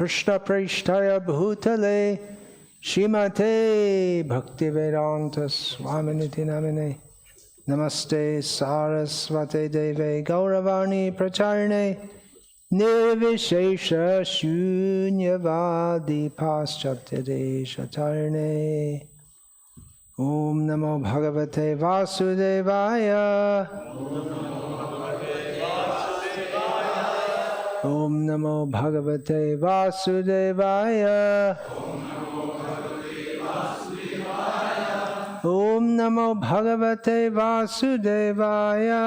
Krishna Prishtaya Bhutale Shrimate Bhakti Vedanta Swami Niti Namine Namaste Saraswate Deve Gauravani Pracharne Nirvishesha Shunyavadi Paschatya Shatarne Om Namo Bhagavate Vasudevaya Om Namo Bhagavate Vasudevaya Om Namo Bhagavate Vasudevaya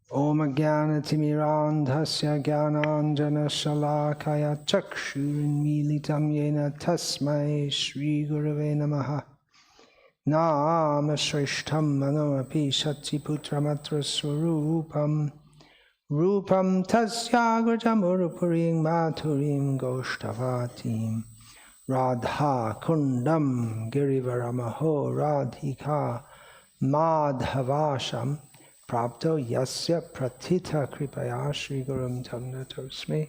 Om Jnana-timirandhasya Jnananjana-shalakaya Chakshurmilitam Yena Tasmai Shri Gurave Namaha Nama Shrishtham Manoapi Shatsiputramatra Swarupam Rupam Tasyagrajamurupurim Maturim Goshtavatim Radha Kundam Girivaramaho Radhika Madhavasham Prapto Yasya Pratita Kripaya Shri Gurum Tamnatosmi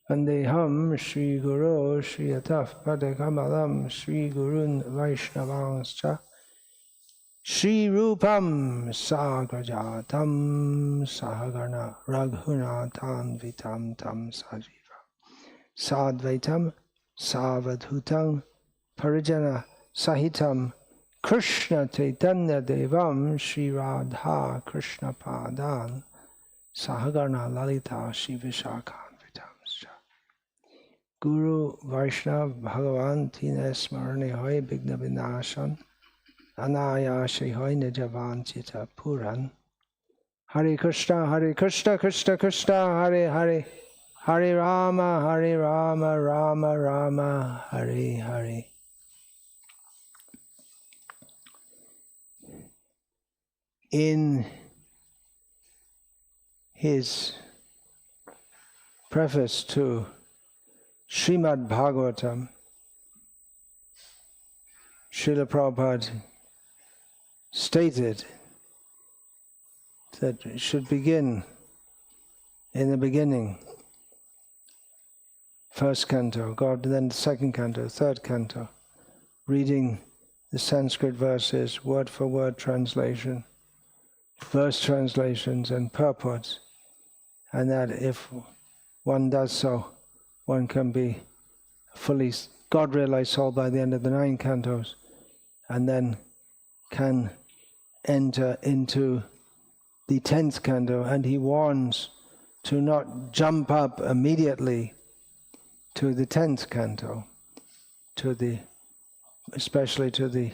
Vandeham Shri Guru Shri Ataf Padakamalam Shri Gurun Vaishnavanscha Shri Rupam Sagrajatam Sahagana Raghunathan Vitam Tam Sajiva Sadvaitam Savadhutam Parijana Sahitam Krishna Caitanya Devam Shri Radha Krishna Padan Sahagana Lalita Shri Vishakhan Vitamscha Guru Vaishnav Bhagavan Tina Smarani Hoy Bigna Vinashan Anayashe Hoy Nijavan Chita Puran Hare Krishna Krishna Krishna Hare Hare Hare Rama Rama Rama Hare Hare. In his preface to Srimad Bhagavatam, Srila Prabhupada stated that it should begin in the beginning, first canto, then the second canto, third canto, reading the Sanskrit verses, word for word translation, verse translations and purports, and that if one does so, one can be fully God-realized soul by the end of the 9 cantos, and then can enter into the 10th canto. And he warns to not jump up immediately to the 10th canto, especially to the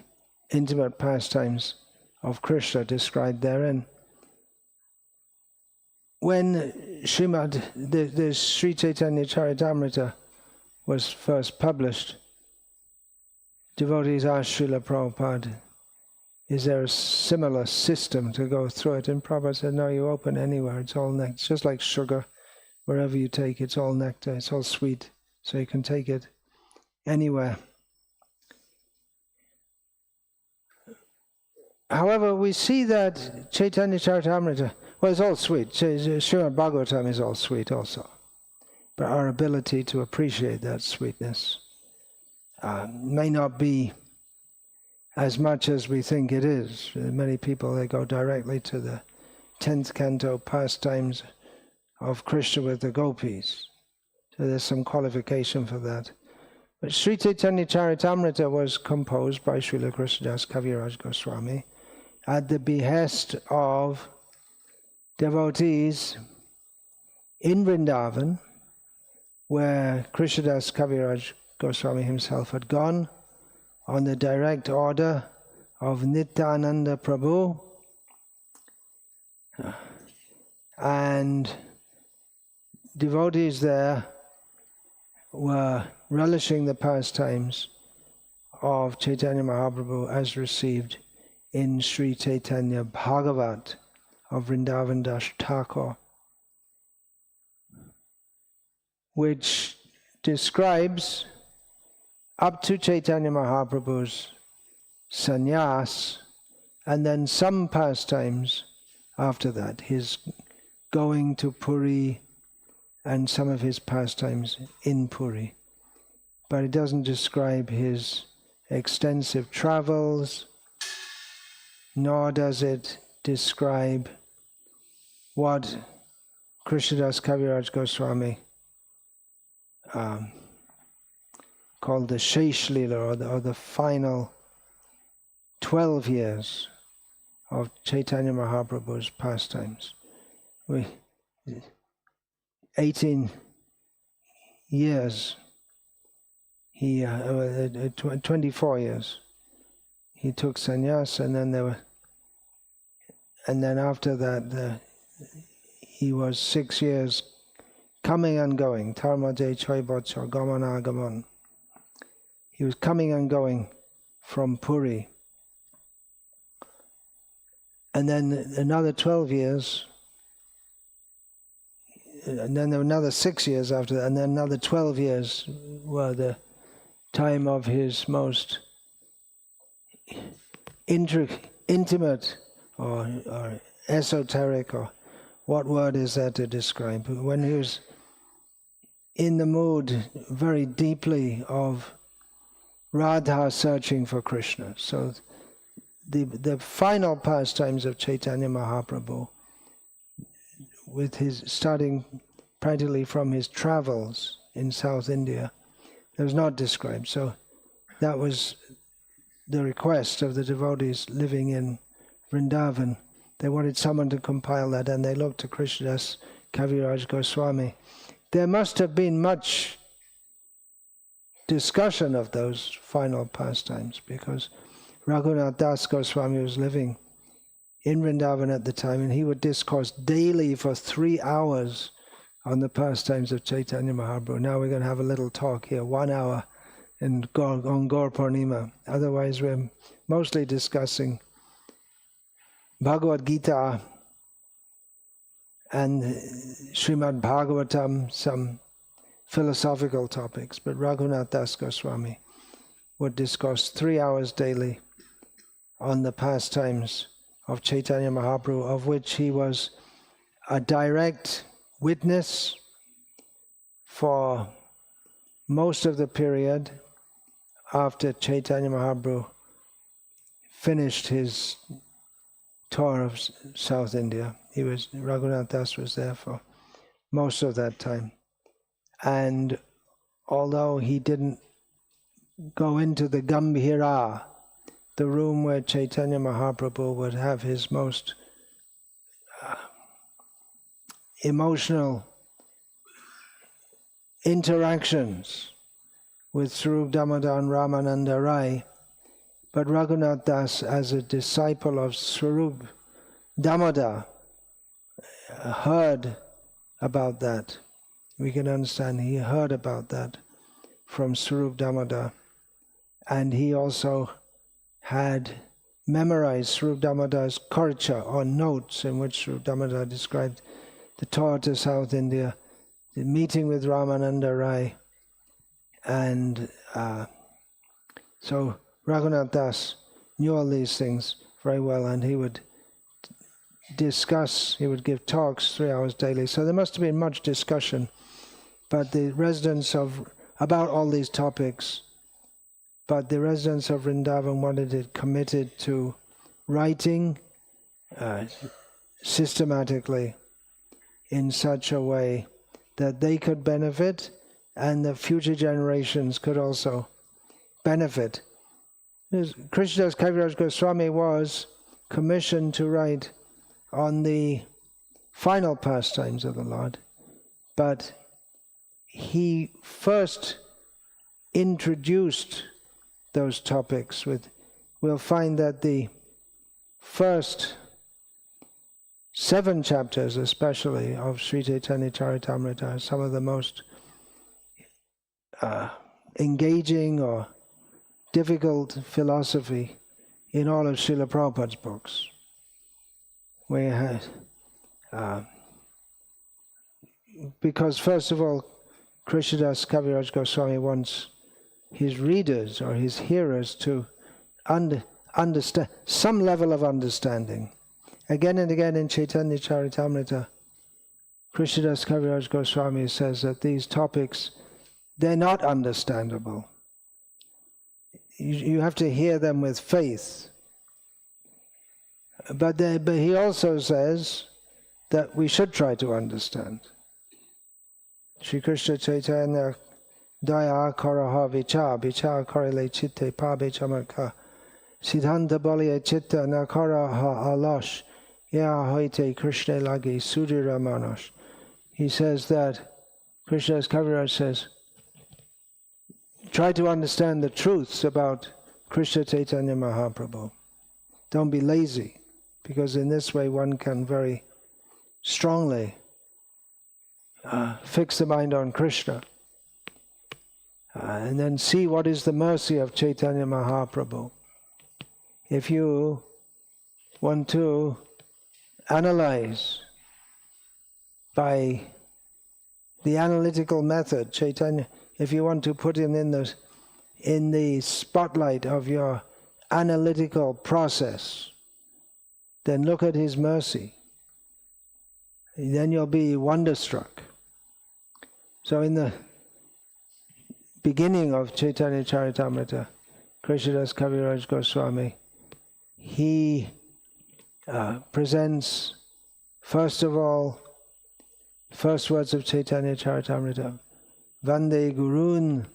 intimate pastimes of Krishna described therein. When the Sri Caitanya Charitamrita was first published, devotees asked Srila Prabhupada, is there a similar system to go through it? And Prabhupada said, no, you open anywhere, it's all nectar. It's just like sugar, wherever you take it's all nectar, it's all sweet, so you can take it anywhere. However, we see that Caitanya Charitamrita, well, it's all sweet. Srimad Bhagavatam is all sweet also. But our ability to appreciate that sweetness may not be as much as we think it is. Many people, they go directly to the 10th canto, pastimes of Krishna with the gopis. So there's some qualification for that. But Sri Caitanya Charitamrita was composed by Srila Krishnadas Kaviraj Goswami at the behest of devotees in Vrindavan, where Krishnadas Kaviraj Goswami himself had gone on the direct order of Nityananda Prabhu, and devotees there were relishing the pastimes of Chaitanya Mahaprabhu as received in Sri Chaitanya Bhagavat of Vrindavan Das Thakur, which describes up to Chaitanya Mahaprabhu's sannyas, and then some pastimes after that, his going to Puri and some of his pastimes in Puri. But it doesn't describe his extensive travels, nor does it describe what Krishnadas Kaviraj Goswami called the Shesh Lila, or the final 12 years of Chaitanya Mahaprabhu's pastimes. 18 years, 24 years, he took sannyas, and then after that he was 6 years coming and going. Tarmade Choi Botso Gamana Gaman. He was coming and going from Puri. And then another 12 years, and then there were another 6 years after that, and then another 12 years were the time of his most intimate or esoteric, or what word is that to describe, when he was in the mood very deeply of Radha searching for Krishna. So the final pastimes of Chaitanya Mahaprabhu, with his starting practically from his travels in South India, that was not described. So that was the request of the devotees living in Vrindavan. They wanted someone to compile that, and they looked to Krishnadas Kaviraj Goswami. There must have been much discussion of those final pastimes, because Raghunath Das Goswami was living in Vrindavan at the time, and he would discourse daily for 3 hours on the pastimes of Chaitanya Mahaprabhu. Now we're going to have a little talk here, 1 hour on Gaur Purnima. Otherwise we're mostly discussing Bhagavad Gita and Srimad Bhagavatam, some philosophical topics. But Raghunath Das Goswami would discuss 3 hours daily on the pastimes of Chaitanya Mahaprabhu, of which he was a direct witness for most of the period after Chaitanya Mahaprabhu finished his tour of South India. Raghunath Das was there for most of that time. And although he didn't go into the Gambhira, the room where Chaitanya Mahaprabhu would have his most emotional interactions with Swarup Damodar and Ramananda Rai, but Raghunath Das, as a disciple of Swarup Damodar, heard about that. We can understand he heard about that from Swarup Damodar, and he also had memorized Swarup Damodar's Karcha, or notes, in which Swarup Damodar described the tour to South India, the meeting with Ramananda Rai. And so Raghunath Das knew all these things very well, and he would discuss, he would give talks 3 hours daily. So there must have been much discussion, but the residents about all these topics, but the residents of Vrindavan wanted it committed to writing systematically in such a way that they could benefit and the future generations could also benefit. Krishnadas Kaviraj Goswami was commissioned to write on the final pastimes of the Lord, but he first introduced those topics with, we'll find that the first 7 chapters especially of Sri Chaitanya Charitamrita are some of the most engaging or difficult philosophy in all of Srila Prabhupada's books. We had, because first of all, Krishnadas Kaviraj Goswami wants his readers or his hearers to understand some level of understanding. Again and again in Caitanya Charitamrita, Krishnadas Kaviraj Goswami says that these topics, they're not understandable. You have to hear them with faith. But he also says that we should try to understand. Shri Krishna Chaitanya Daya Karaha Vichar Karile Chitte Pabe Chamarka Siddhanta Baliya Chitta Nakara Alash Ya Hoite Krishna Lagi Sudhira Manosh. He says that, Krishnadas Kaviraj says, try to understand the truths about Krishna Chaitanya Mahaprabhu. Don't be lazy, because in this way one can very strongly fix the mind on Krishna. And then see what is the mercy of Chaitanya Mahaprabhu. If you want to analyze by the analytical method, Chaitanya, if you want to put him in the spotlight of your analytical process, then look at his mercy. Then you'll be wonderstruck. So in the beginning of Caitanya Charitamrita, Krishnadas Kaviraj Goswami, he presents, first of all, first words of Caitanya Charitamrita, Vande Gurun.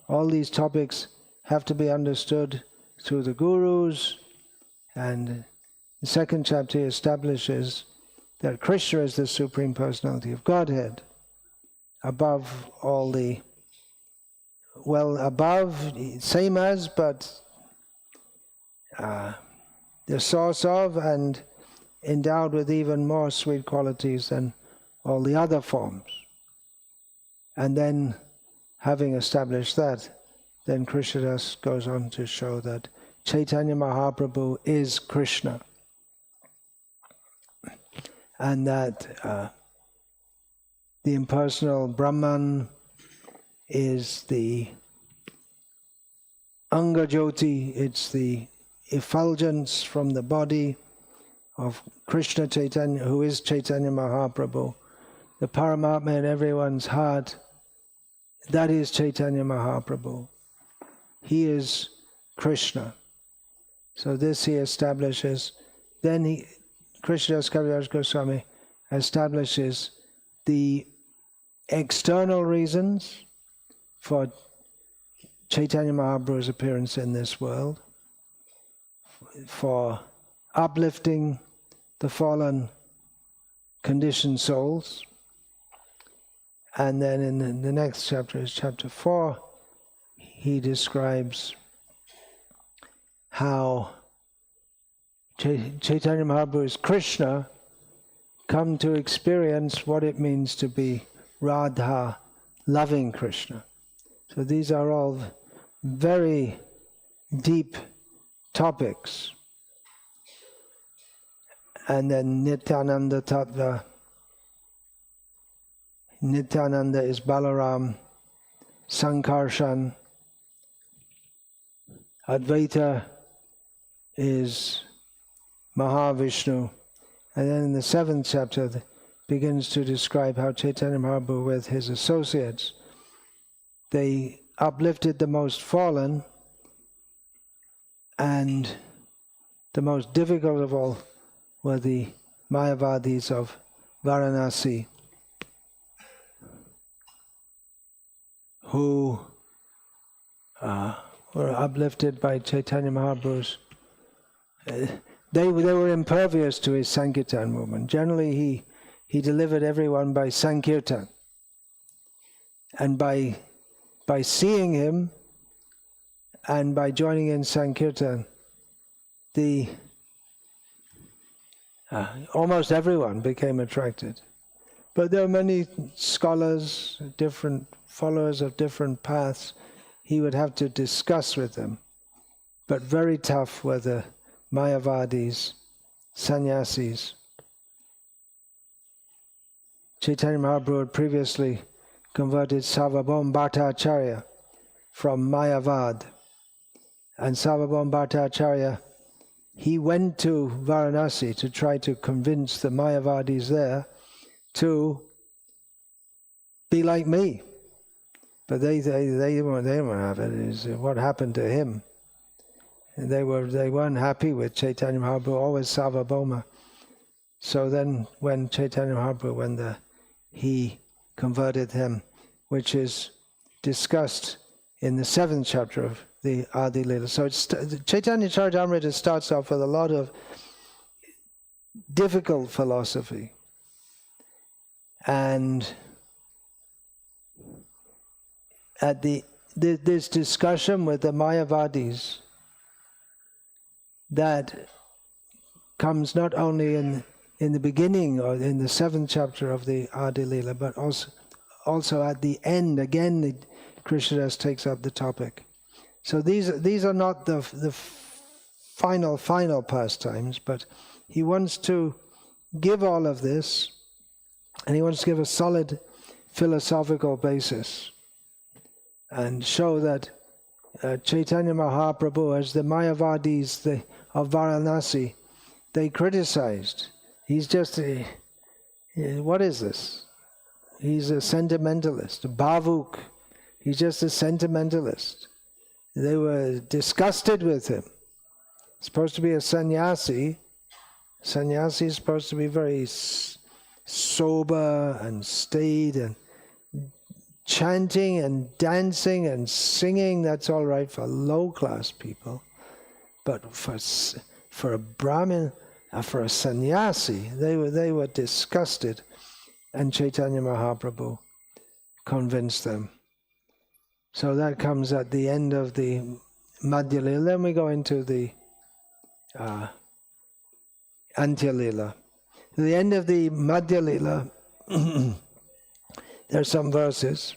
All these topics have to be understood through the gurus, and the second chapter establishes that Krishna is the Supreme Personality of Godhead, above all the, well, above, same as, but the source of, and endowed with even more sweet qualities than all the other forms. And then, having established that, then Krishnadas goes on to show that Chaitanya Mahaprabhu is Krishna, and that the impersonal Brahman is the Anga Jyoti, it's the effulgence from the body of Krishna Chaitanya, who is Chaitanya Mahaprabhu. The Paramatma in everyone's heart, that is Chaitanya Mahaprabhu. He is Krishna. So this he establishes. Then Krishnadas Kaviraj Goswami establishes the external reasons for Chaitanya Mahaprabhu's appearance in this world, for uplifting the fallen conditioned souls. And then in the next chapter, is chapter 4, he describes how Chaitanya Mahaprabhu's Krishna come to experience what it means to be Radha, loving Krishna. So these are all very deep topics. And then Nityananda Tattva. Nityananda is Balaram, Sankarshan. Advaita is Mahavishnu. And then in the 7th chapter begins to describe how Chaitanya Mahaprabhu with his associates, they uplifted the most fallen, and the most difficult of all were the Mayavadis of Varanasi, who were uplifted by Chaitanya Mahaprabhu's. They were impervious to his Sankirtan movement. Generally, he delivered everyone by Sankirtan. And by seeing him and by joining in Sankirtan, almost everyone became attracted. But there are many scholars, different followers of different paths. He would have to discuss with them. But very tough were the Mayavadis, sannyasis. Chaitanya Mahaprabhu had previously converted Sarvabhauma Bhattacharya from Mayavad. And Sarvabhauma Bhattacharya he went to Varanasi to try to convince the Mayavadis there to be like me. But they won't have it. Is what happened to him. And they weren't happy with Chaitanya Mahaprabhu, always Sarvabhauma. So then when Chaitanya Mahaprabhu, he converted him, which is discussed in the 7th chapter of the Adi Lila. So Chaitanya Charitamrita starts off with a lot of difficult philosophy. And at this discussion with the Mayavadis that comes not only in the beginning or in the 7th chapter of the Adi Lila, but also at the end, again, Krishnadas takes up the topic. So these are not the final pastimes, but he wants to give all of this, and he wants to give a solid philosophical basis and show that Chaitanya Mahaprabhu, as the Mayavadis of Varanasi, they criticized. He's just what is this? He's a sentimentalist, a bhavuk. He's just a sentimentalist. They were disgusted with him. Supposed to be a sannyasi. Sannyasi is supposed to be very sober and staid, and chanting and dancing and singing, that's all right for low-class people. But for a Brahmin, for a sannyasi, they were disgusted, and Chaitanya Mahaprabhu convinced them. So that comes at the end of the Madhya Lila. Then we go into the Antya Lila. At the end of the Madhya Lila, there are some verses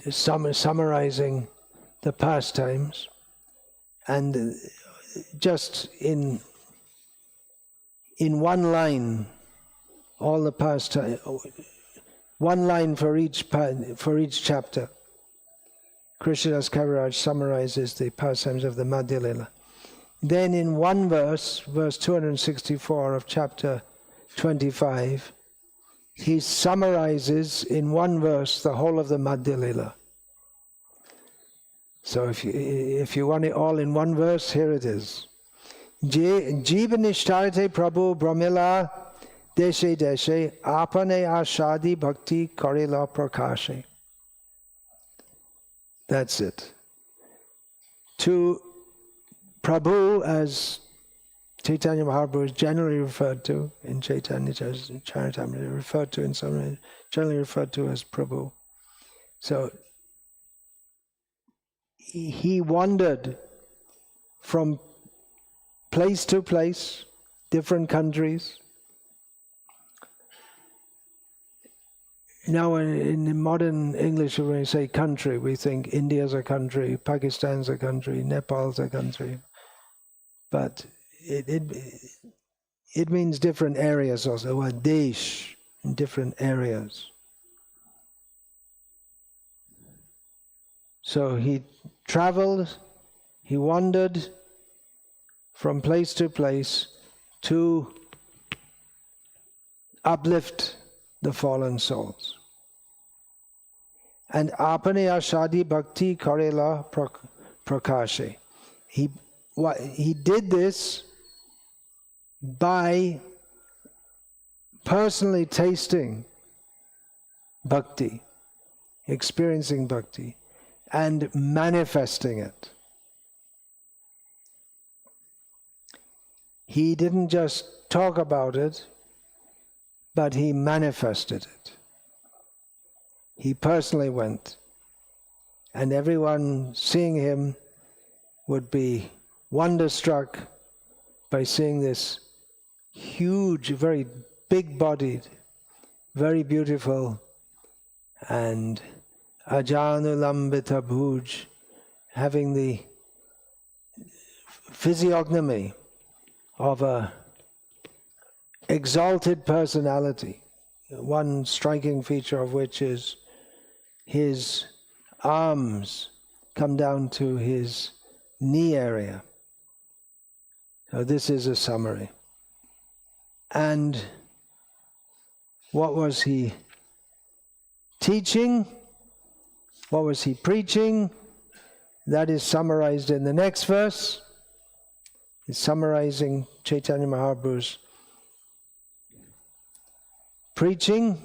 summarizing the pastimes, and just in one line, all the pastimes, one line for each chapter. Krishnadas Kaviraj summarizes the pastimes of the Madhya Lila. Then in one verse, verse 264 of chapter 25, he summarizes in one verse the whole of the Madhya Lila. So if you want it all in one verse, here it is. Jiva nishtarate Prabhu Brahmila deshe deshe apane ashadi bhakti karila prakashe. That's it. To Prabhu, as Chaitanya Mahaprabhu is generally referred to in Chaitanya Charitamrita, referred to in some way, generally referred to as Prabhu. So he wandered from place to place, different countries. Now in modern English, when we say country, we think India's a country, Pakistan's a country, Nepal's a country. But it means different areas also, or desh, in different areas. So he traveled, he wandered from place to place to uplift the fallen souls. And apane ashadi bhakti karela prakashe. He did this by personally tasting bhakti, experiencing bhakti, and manifesting it. He didn't just talk about it, but he manifested it. He personally went, and everyone seeing him would be wonderstruck by seeing this huge, very big-bodied, very beautiful, and ajanulambita bhuj, having the physiognomy of a exalted personality, one striking feature of which is his arms come down to his knee area, So this is a summary. And what was he teaching? What was he preaching? That is summarized in the next verse. He's summarizing Chaitanya Mahaprabhu's preaching.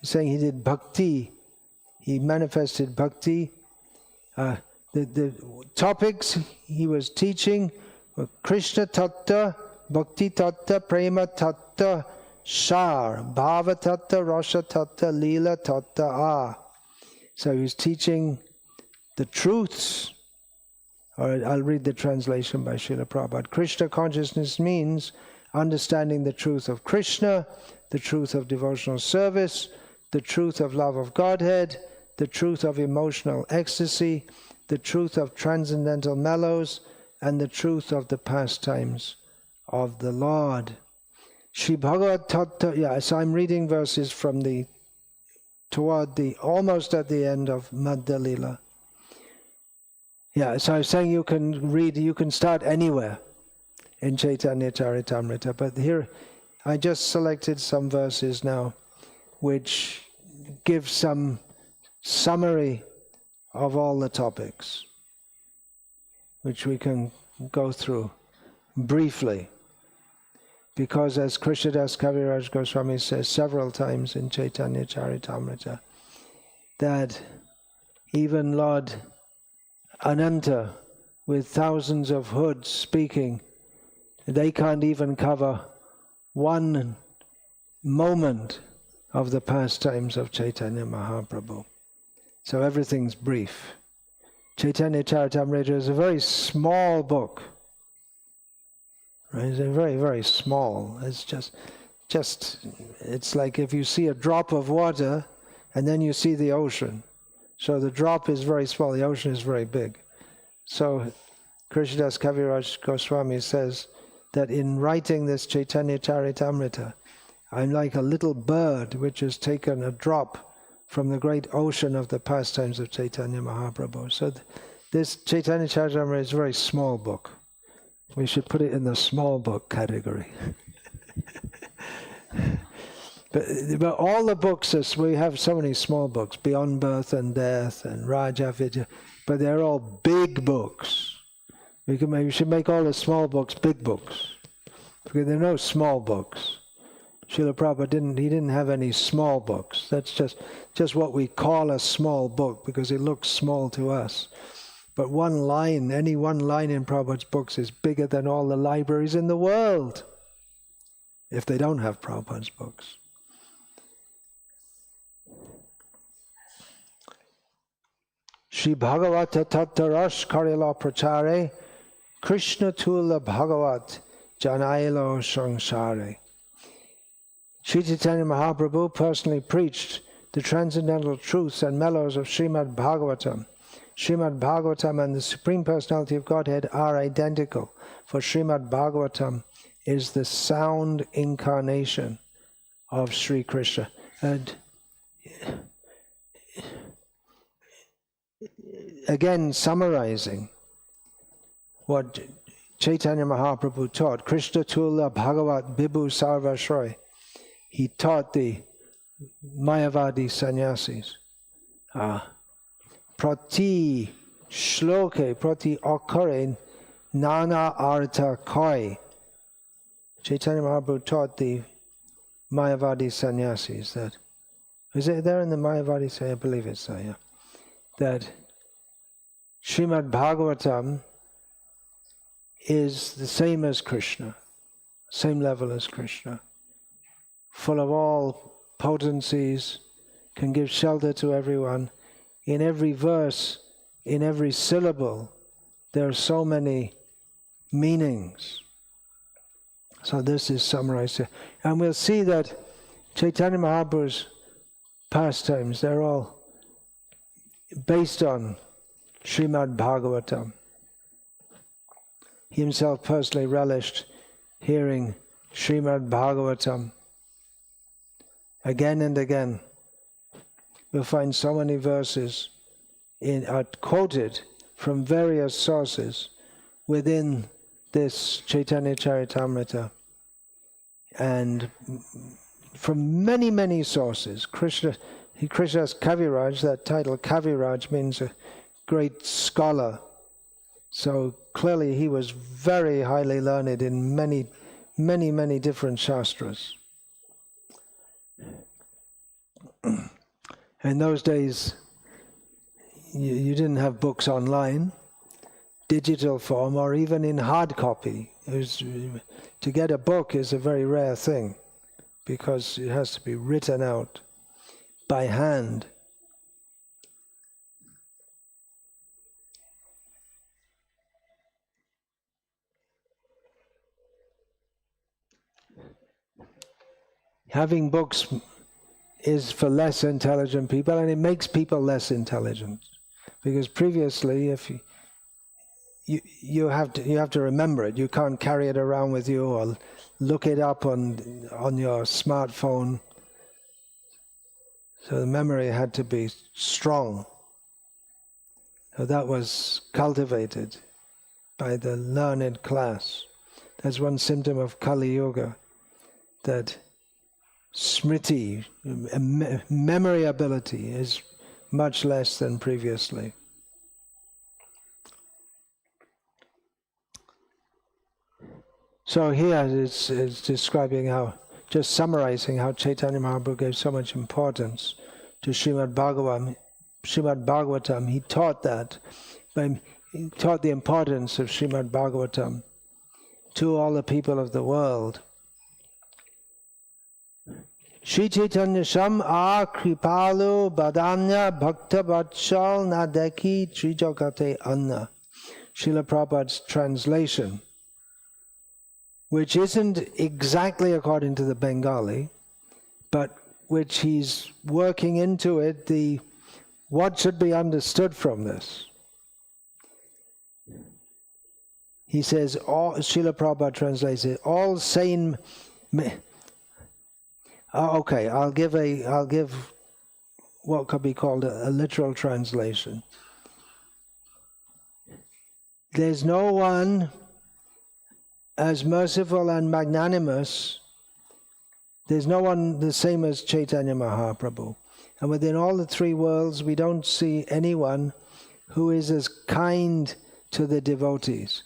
He's saying he did bhakti. He manifested bhakti. The topics he was teaching were Krishna Tattva, Bhakti Tattva, Prema Tattva, Shar, Bhava Tattva, Rasa Tattva, Lila Tattva. So he was teaching the truths. Or I'll read the translation by Srila Prabhupada. Krishna consciousness means understanding the truth of Krishna, the truth of devotional service, the truth of love of Godhead, the truth of emotional ecstasy, the truth of transcendental mellows, and the truth of the pastimes of the Lord. Shri Bhagavad Tattva, so I'm reading verses from almost at the end of Madhya Lila. So I was saying you can start anywhere in Caitanya Charitamrita, but here I just selected some verses now which give some summary of all the topics, which we can go through briefly. Because as Krishnadas Kaviraj Goswami says several times in Caitanya Charitamrita, that even Lord Ananta, with thousands of hoods speaking, they can't even cover one moment of the pastimes of Chaitanya Mahaprabhu. So everything's brief. Caitanya Charitamrita is a very small book. Right? It's very, very small. It's just it's like if you see a drop of water and then you see the ocean. So the drop is very small, the ocean is very big. So Krishnadas Kaviraj Goswami says that in writing this Caitanya Charitamrita, I'm like a little bird which has taken a drop from the great ocean of the pastimes of Chaitanya Mahaprabhu. So this Caitanya Charitamrita is a very small book. We should put it in the small book category. But all the books, we have so many small books, Beyond Birth and Death and Raja Vidya, but they're all big books. We should make all the small books big books, because there are no small books. Srila Prabhupada didn't have any small books. That's just what we call a small book, because it looks small to us. But any one line in Prabhupada's books is bigger than all the libraries in the world, if they don't have Prabhupada's books. Shri Bhagavata Tattarash Karila Prachare Krishna Tula Bhagavat Janailo Sangsare. Sri Chaitanya Mahaprabhu personally preached the transcendental truths and mellows of Srimad Bhagavatam. Srimad Bhagavatam and the Supreme Personality of Godhead are identical, for Srimad Bhagavatam is the sound incarnation of Sri Krishna. And again, summarizing what Chaitanya Mahaprabhu taught, Krishna Tula Bhagavat Bibhu Sarvashroy. He taught the Mayavadi sannyasis. Prati shloke, prati akare, nana artha koi. Chaitanya Mahaprabhu taught the Mayavadi sannyasis that, is it there in the Mayavadi say? I believe it's there, yeah. That Srimad Bhagavatam is the same as Krishna, same level as Krishna, full of all potencies, can give shelter to everyone. In every verse, in every syllable, there are so many meanings. So this is summarized here. And we'll see that Chaitanya Mahaprabhu's pastimes, they're all based on Srimad Bhagavatam. He himself personally relished hearing Srimad Bhagavatam again and again. We'll find so many verses quoted from various sources within this Caitanya Charitamrita, and from many, many sources. Krishna's Kaviraj, that title Kaviraj means a great scholar. So clearly he was very highly learned in many, many, many different shastras. In those days, you didn't have books online, digital form, or even in hard copy. To get a book is a very rare thing, because it has to be written out by hand. Having books is for less intelligent people, and it makes people less intelligent, because previously, if you have to remember it. You can't carry it around with you or look it up on your smartphone. So the memory had to be strong. So that was cultivated by the learned class. That's one symptom of Kali Yuga, that smriti, memory ability, is much less than previously. So here it's describing how, just summarizing how Chaitanya Mahaprabhu gave so much importance to Srimad Bhagavatam. He taught that, he taught the importance of Srimad Bhagavatam to all the people of the world. Shri Chaitanya Sham A Kripalu Badanya Bhakta Vatshal Nadeki Trijogate Anna. Srila Prabhupada's translation, which isn't exactly according to the Bengali, but which he's working into it, what should be understood from this. He says, Srila Prabhupada translates it, all sane... okay, I'll give what could be called a literal translation. There's no one as merciful and magnanimous, there's no one the same as Chaitanya Mahaprabhu. And within all the three worlds, we don't see anyone who is as kind to the devotees.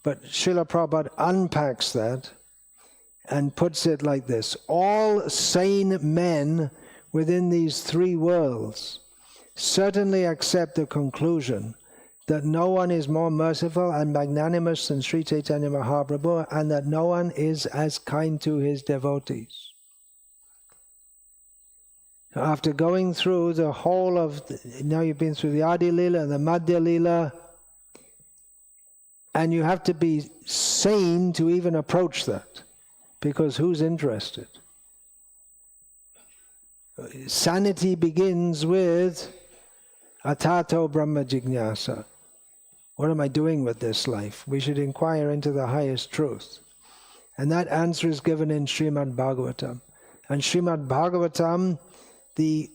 But Srila Prabhupada unpacks that and puts it like this: all sane men within these three worlds certainly accept the conclusion that no one is more merciful and magnanimous than Sri Chaitanya Mahaprabhu, and that no one is as kind to his devotees. After going through the whole of, now you've been through the Adi Lila and the Madhya Lila, and you have to be sane to even approach that, because who's interested? Sanity begins with Atato Brahma Jignasa. What am I doing with this life? We should inquire into the highest truth. And that answer is given in Srimad Bhagavatam. And Srimad Bhagavatam, the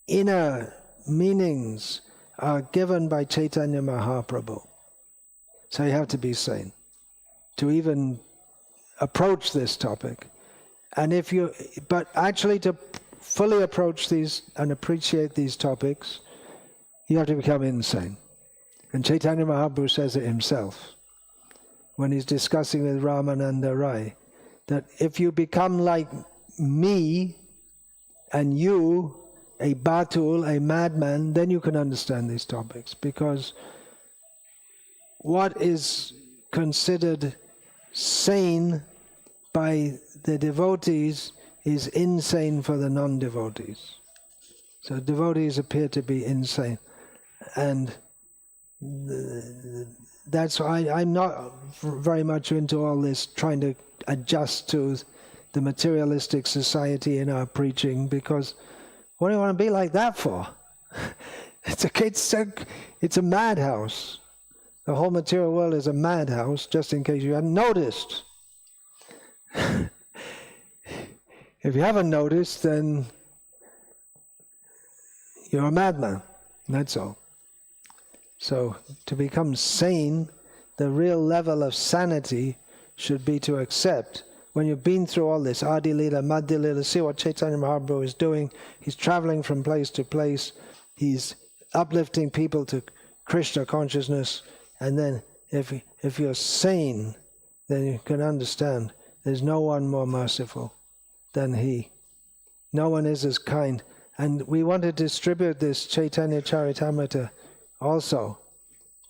inner meanings are given by Chaitanya Mahaprabhu. So you have to be sane to even approach this topic. And but actually to fully approach these and appreciate these topics, you have to become insane. And Chaitanya Mahaprabhu says it himself when he's discussing with Ramananda Rai, that if you become like me and you, a batul, a madman, then you can understand these topics. Because what is considered sane by the devotees is insane for the non-devotees. So devotees appear to be insane. And that's why I'm not very much into all this trying to adjust to the materialistic society in our preaching, because what do you want to be like that for? It's a madhouse. The whole material world is a madhouse, just in case you hadn't noticed. If you haven't noticed, then you're a madman. That's all. So to become sane the real level of sanity should be to accept. When you've been through all this, Adi Lila, Madhya Lila, see what Caitanya Mahaprabhu is doing. He's traveling from place to place. He's uplifting people to Krishna consciousness. And then if you're sane, then you can understand there's no one more merciful than he. No one is as kind. And we want to distribute this Chaitanya Charitamrita also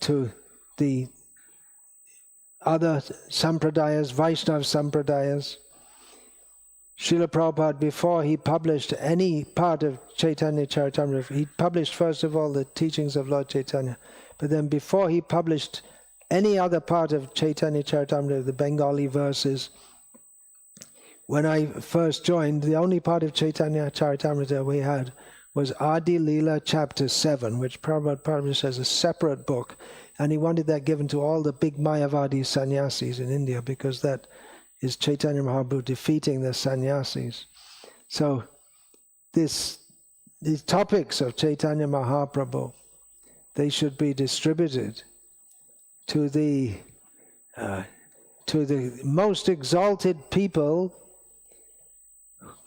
to the other sampradayas, Vaishnava sampradayas. Srila Prabhupada, before he published any part of Chaitanya Charitamrita, he published first of all the teachings of Lord Chaitanya, but then before he published any other part of Chaitanya Charitamrita, the Bengali verses, when I first joined, the only part of Chaitanya Charitamrita we had was Adi Lila chapter 7, which Prabhupada published as a separate book. And he wanted that given to all the big Mayavadi sannyasis in India, because that is Chaitanya Mahaprabhu defeating the sannyasis. So these topics of Chaitanya Mahaprabhu, they should be distributed to the most exalted people,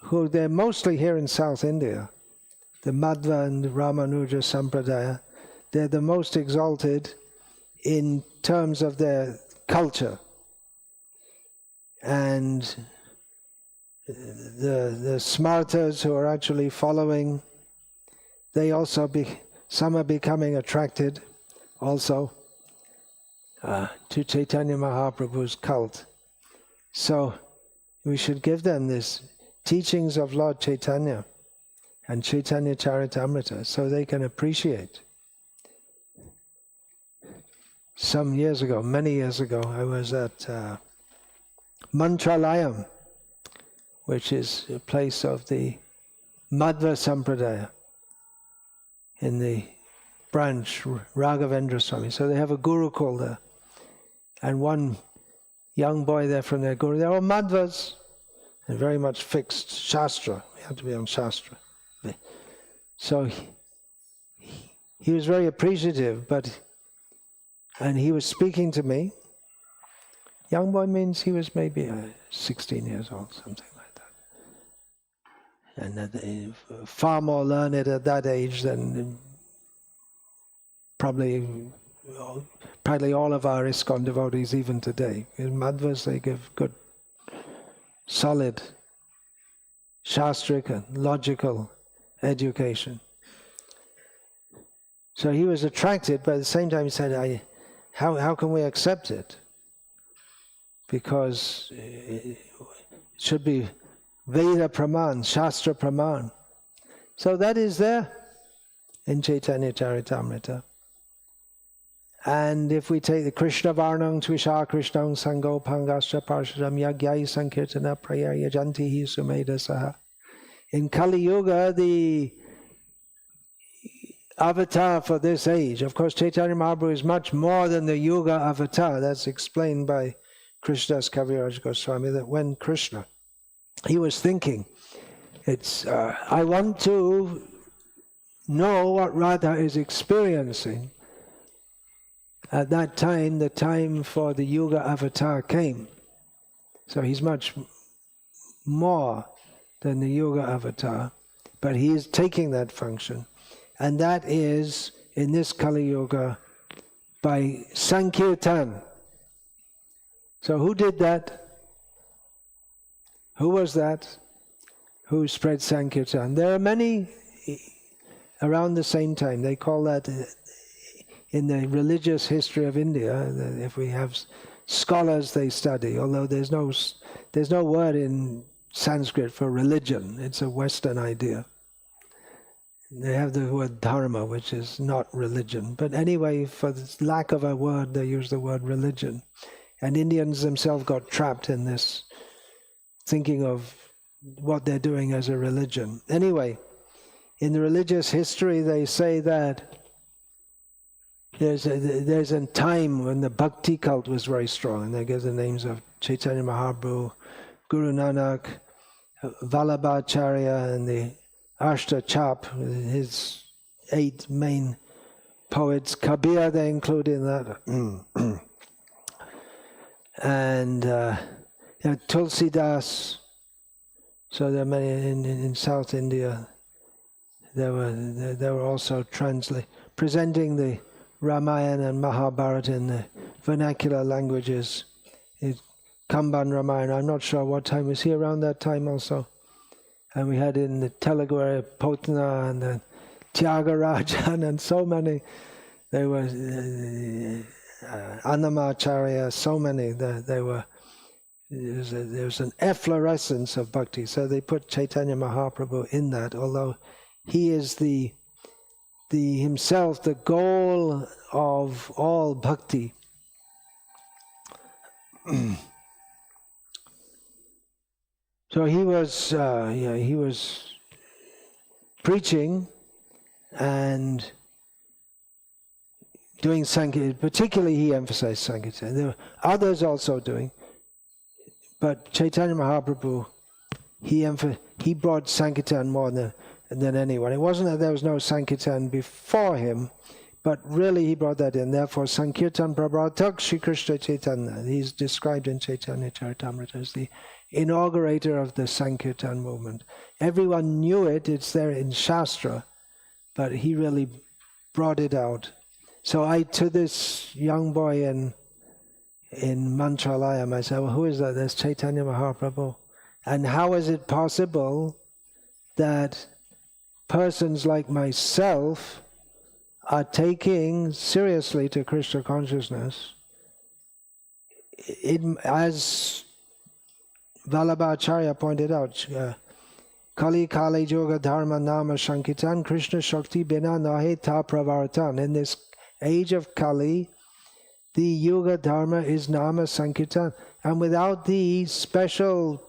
who they're mostly here in South India, the Madhva and Ramanuja Sampradaya. They're the most exalted in terms of their culture. And the Smartas who are actually following, they also some are becoming attracted also to Chaitanya Mahaprabhu's cult. So we should give them this teachings of Lord Chaitanya and Chaitanya Charitamrita so they can appreciate. Some years ago, many years ago, I was at Mantralayam, which is a place of the Madhva Sampradaya in the branch Raghavendra Swami. So they have a Gurukul there. And one young boy there from their Guru, they're all Madhvas, and very much fixed Shastra. We had to be on Shastra. So he was very appreciative, and he was speaking to me. Young boy means he was maybe 16 years old, something like that. And far more learned at that age than probably all of our ISKCON devotees even today. In Madhvas, they give good, solid, shastric and logical education. So he was attracted, but at the same time he said, how can we accept it? Because it should be Veda Praman, Shastra Praman. So that is there in Chaitanya Charitamrita. And if we take the Krishna Varnam Tvisha Krishnam Sango Pangascha Parshadam Yagyai Sankirtana Praya Yajantihi Sumeda Saha. In Kali Yuga, the avatar for this age, of course Chaitanya Mahaprabhu is much more than the Yuga avatar. That's explained by Krishnadas Kaviraj Goswami, that when Krishna, he was thinking, I want to know what Radha is experiencing. At that time, the time for the Yuga avatar came. So he's much more than the Yuga avatar, but he is taking that function. And that is, in this Kali Yuga, by Sankirtan. So who did that? Who was that? Who spread Sankirtan? There are many around the same time. They call that, in the religious history of India, if we have scholars they study, although there's no word in Sanskrit for religion. It's a Western idea. They have the word dharma, which is not religion. But anyway, for the lack of a word, they use the word religion. And Indians themselves got trapped in this, thinking of what they're doing as a religion. Anyway, in the religious history, they say that there's a time when the Bhakti cult was very strong, and they give the names of Chaitanya Mahaprabhu, Guru Nanak, Vallabhacharya, and the Ashta Chap, his 8 main poets. Kabir they include in that. and Tulsi Das. So there are many in South India. There were also presenting the Ramayana and Mahabharata in the vernacular languages. Kamban Ramayana, I'm not sure what time, was he around that time also? And we had in the Telugu, Potna and the Tyagarajan and so many. There were Annamacharya, so many. There was an efflorescence of bhakti. So they put Chaitanya Mahaprabhu in that, although he is himself the goal of all bhakti. So he was preaching and doing Sankirtan. Particularly he emphasized Sankirtan. There were others also doing, but Chaitanya Mahaprabhu, he brought Sankirtan more than anyone. It wasn't that there was no Sankirtan before him, but really he brought that in. Therefore, Sankirtan Prabhatak Shri Krishna Chaitanya. He's described in Caitanya Charitamrita as the inaugurator of the Sankirtan movement. Everyone knew it, it's there in Shastra, but he really brought it out. So to this young boy in Mantralayam, I said, well, who is that? There's Chaitanya Mahaprabhu. And how is it possible that persons like myself are taking seriously to Krishna consciousness? As Vallabhacharya pointed out, Kali Kali Yoga Dharma Nama Shankitan Krishna Shakti Bina Nahe Ta Pravartan. In this age of Kali, the Yoga Dharma is Nama Sankirtan. And without the special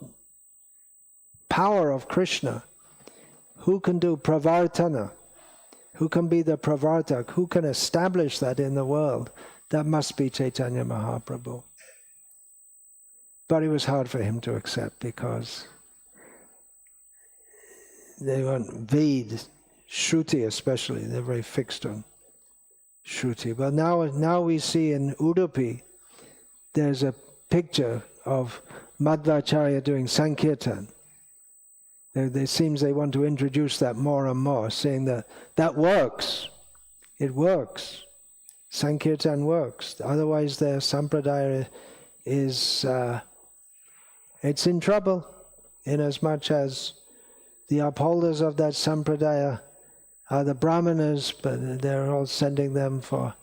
power of Krishna, who can do Pravartana? Who can be the Pravartak? Who can establish that in the world? That must be Chaitanya Mahaprabhu. But it was hard for him to accept because they weren't Ved, Shruti especially, they're very fixed on Shruti. But now we see in Udupi, there's a picture of Madhvacharya doing Sankirtan. It seems they want to introduce that more and more, saying that works. It works. Sankirtan works. Otherwise their sampradaya is it's in trouble, inasmuch as the upholders of that sampradaya are the brahmanas, but they're all sending them for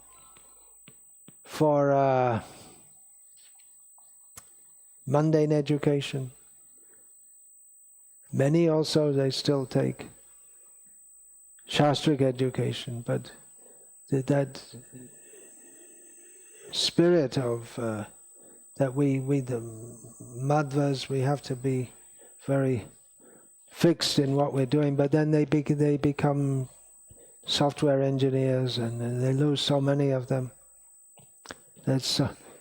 mundane education. Many also, they still take shastric education, but that spirit of that we the madhvas, we have to be very fixed in what we're doing, but then they become software engineers and they lose so many of them.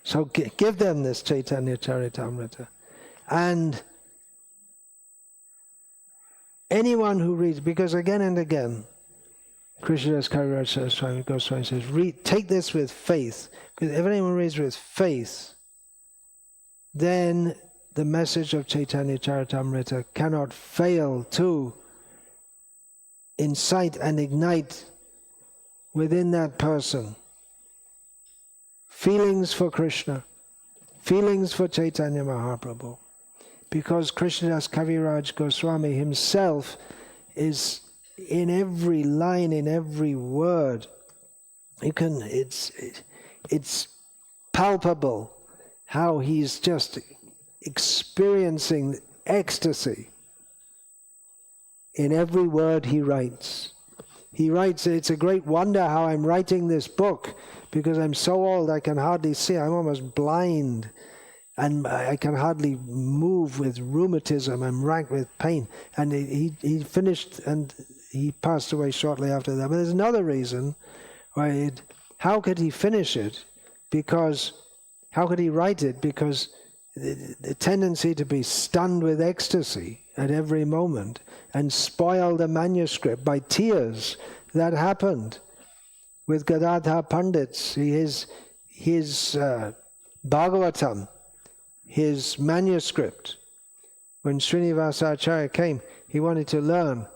So give them this Caitanya Charitamrita. And anyone who reads, because again and again, Krishnadas Kaviraj Swami Goswami says, take this with faith, because if anyone reads with faith, then the message of Caitanya Charitamrita cannot fail to incite and ignite within that person feelings for Krishna, feelings for Chaitanya Mahaprabhu. Because Krishnadas Kaviraj Goswami himself is in every line, in every word. It's palpable how he's just experiencing ecstasy in every word he writes. He writes, it's a great wonder how I'm writing this book, because I'm so old I can hardly see, I'm almost blind. And I can hardly move with rheumatism. I'm racked with pain. And he finished, and he passed away shortly after that. But there's another reason why how could he finish it? Because, how could he write it? Because the tendency to be stunned with ecstasy at every moment and spoil the manuscript by tears, that happened with Gadadhar Pandit's, his Bhagavatam. his manuscript. When Srinivasacharya came, he wanted to learn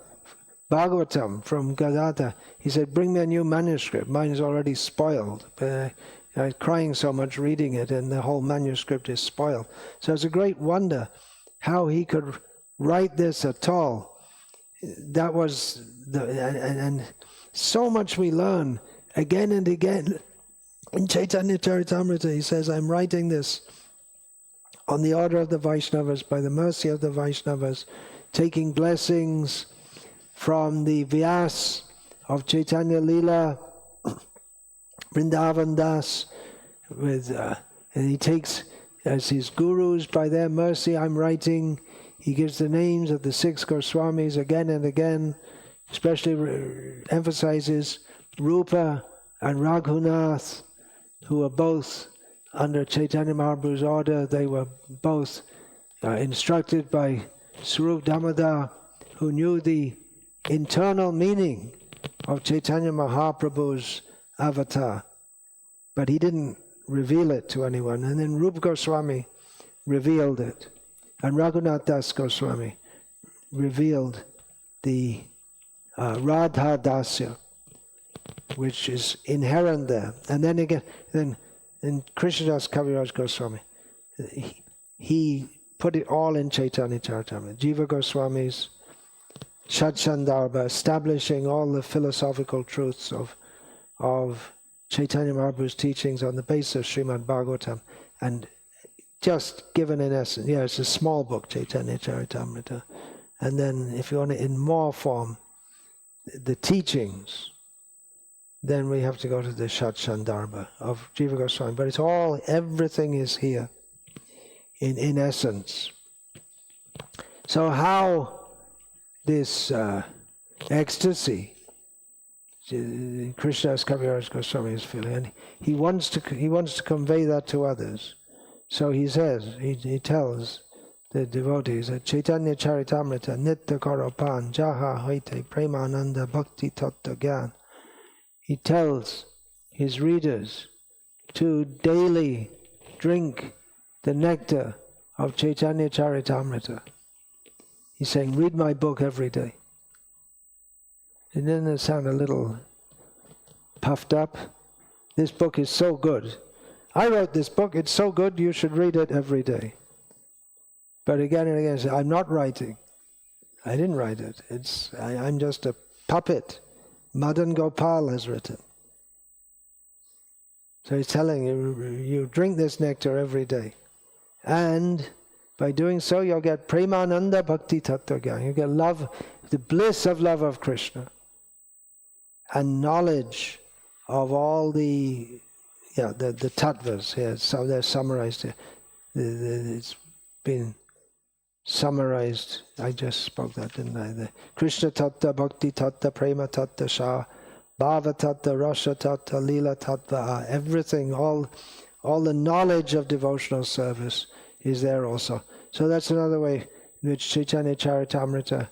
Bhagavatam from Gadadhar. He said, bring me a new manuscript. Mine is already spoiled. I was crying so much reading it, and the whole manuscript is spoiled. So it's a great wonder how he could write this at all. That was and so much we learn again and again. In Caitanya Charitamrita, he says, I'm writing this on the order of the Vaishnavas, by the mercy of the Vaishnavas, taking blessings from the Vyas of Caitanya Lila, Vrindavan Das, and he takes as his gurus, by their mercy I'm writing. He gives the names of the 6 Goswamis again and again, especially emphasizes Rupa and Raghunath, who are both under Chaitanya Mahaprabhu's order. They were both instructed by Swarup Damodar, who knew the internal meaning of Chaitanya Mahaprabhu's avatar, but he didn't reveal it to anyone. And then Rupa Goswami revealed it, and Raghunath Das Goswami revealed the Radha Dasya, which is inherent there. And then again, then Krishnadas Kaviraj Goswami, he put it all in Caitanya Charitamrita. Jiva Goswami's Shad-Shandarbha, establishing all the philosophical truths of Chaitanya Mahaprabhu's teachings on the basis of Srimad Bhagavatam, and just given in essence. Yeah, it's a small book, Caitanya Charitamrita. And then if you want it in more form, the teachings, then we have to go to the Shad-Shandarbha of Jiva Goswami. But it's all, everything is here in essence. So how this ecstasy, Krishnadas Kaviraj Goswami is feeling, and he wants to convey that to others. So he says, he tells the devotees that Chaitanya Charitamrita Nitya Karapan Jaha Haite Premananda Bhakti Tattva Gyan. He tells his readers to daily drink the nectar of Chaitanya Charitamrita. He's saying, read my book every day. And then they sound a little puffed up. This book is so good. I wrote this book, it's so good, you should read it every day. But again and again, I say, I'm not writing. I didn't write it. I'm just a puppet. Madan Gopal has written. So he's telling you, you drink this nectar every day. And by doing so, you'll get Premananda Bhakti Tattva Gyan. You get love, the bliss of love of Krishna. And knowledge of all the tattvas here. So they're summarized here. It's been summarized. I just spoke that, didn't I? The Krishna Tattva, Bhakti Tattva, Prema Tattva, Shah, Bhava Tattva, Rasa Tattva, Lila Tattva, everything, all the knowledge of devotional service is there also. So that's another way in which Chaitanya Charitamrita